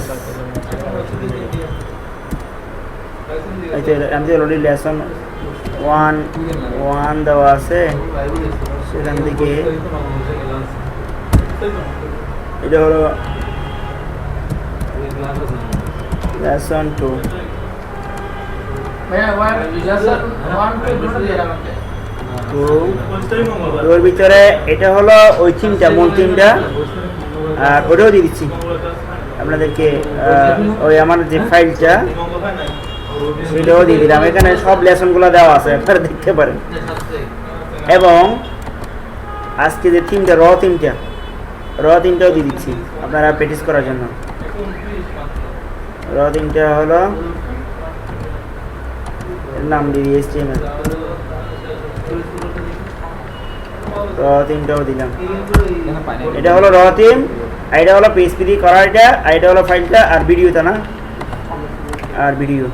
আমি অলরেডি লেসন 1 দেওয়া আছে, সেখান থেকে এটা হলো লেসন 2। ভাইয়া ওয়ান টু দুটো দিয়ে আমাকে তো ওর ভিতরে এটা হলো ওই থিমটা, মূল থিমটা, আর ওটাও দিয়ে দিচ্ছি আপনাদেরকে। ওই আমার যে ফাইলটা সেটাও দিয়ে দিলাম, এখানে সব লেসনগুলো দেওয়া আছে, আপনারা দেখতে পারেন। এবং আজকে যে থিমটা র থিমটাও দিয়ে দিচ্ছি আপনারা প্র্যাকটিস করার জন্য। র থিমটা হলো নাম দিয়ে দিই HTML, র থিমটাও দিলাম। এটা হলো র থিম, এটা হলো PHP দিয়ে করা, এটা হলো ফাইলটা, আর ভিডিওটা না, আর ভিডিও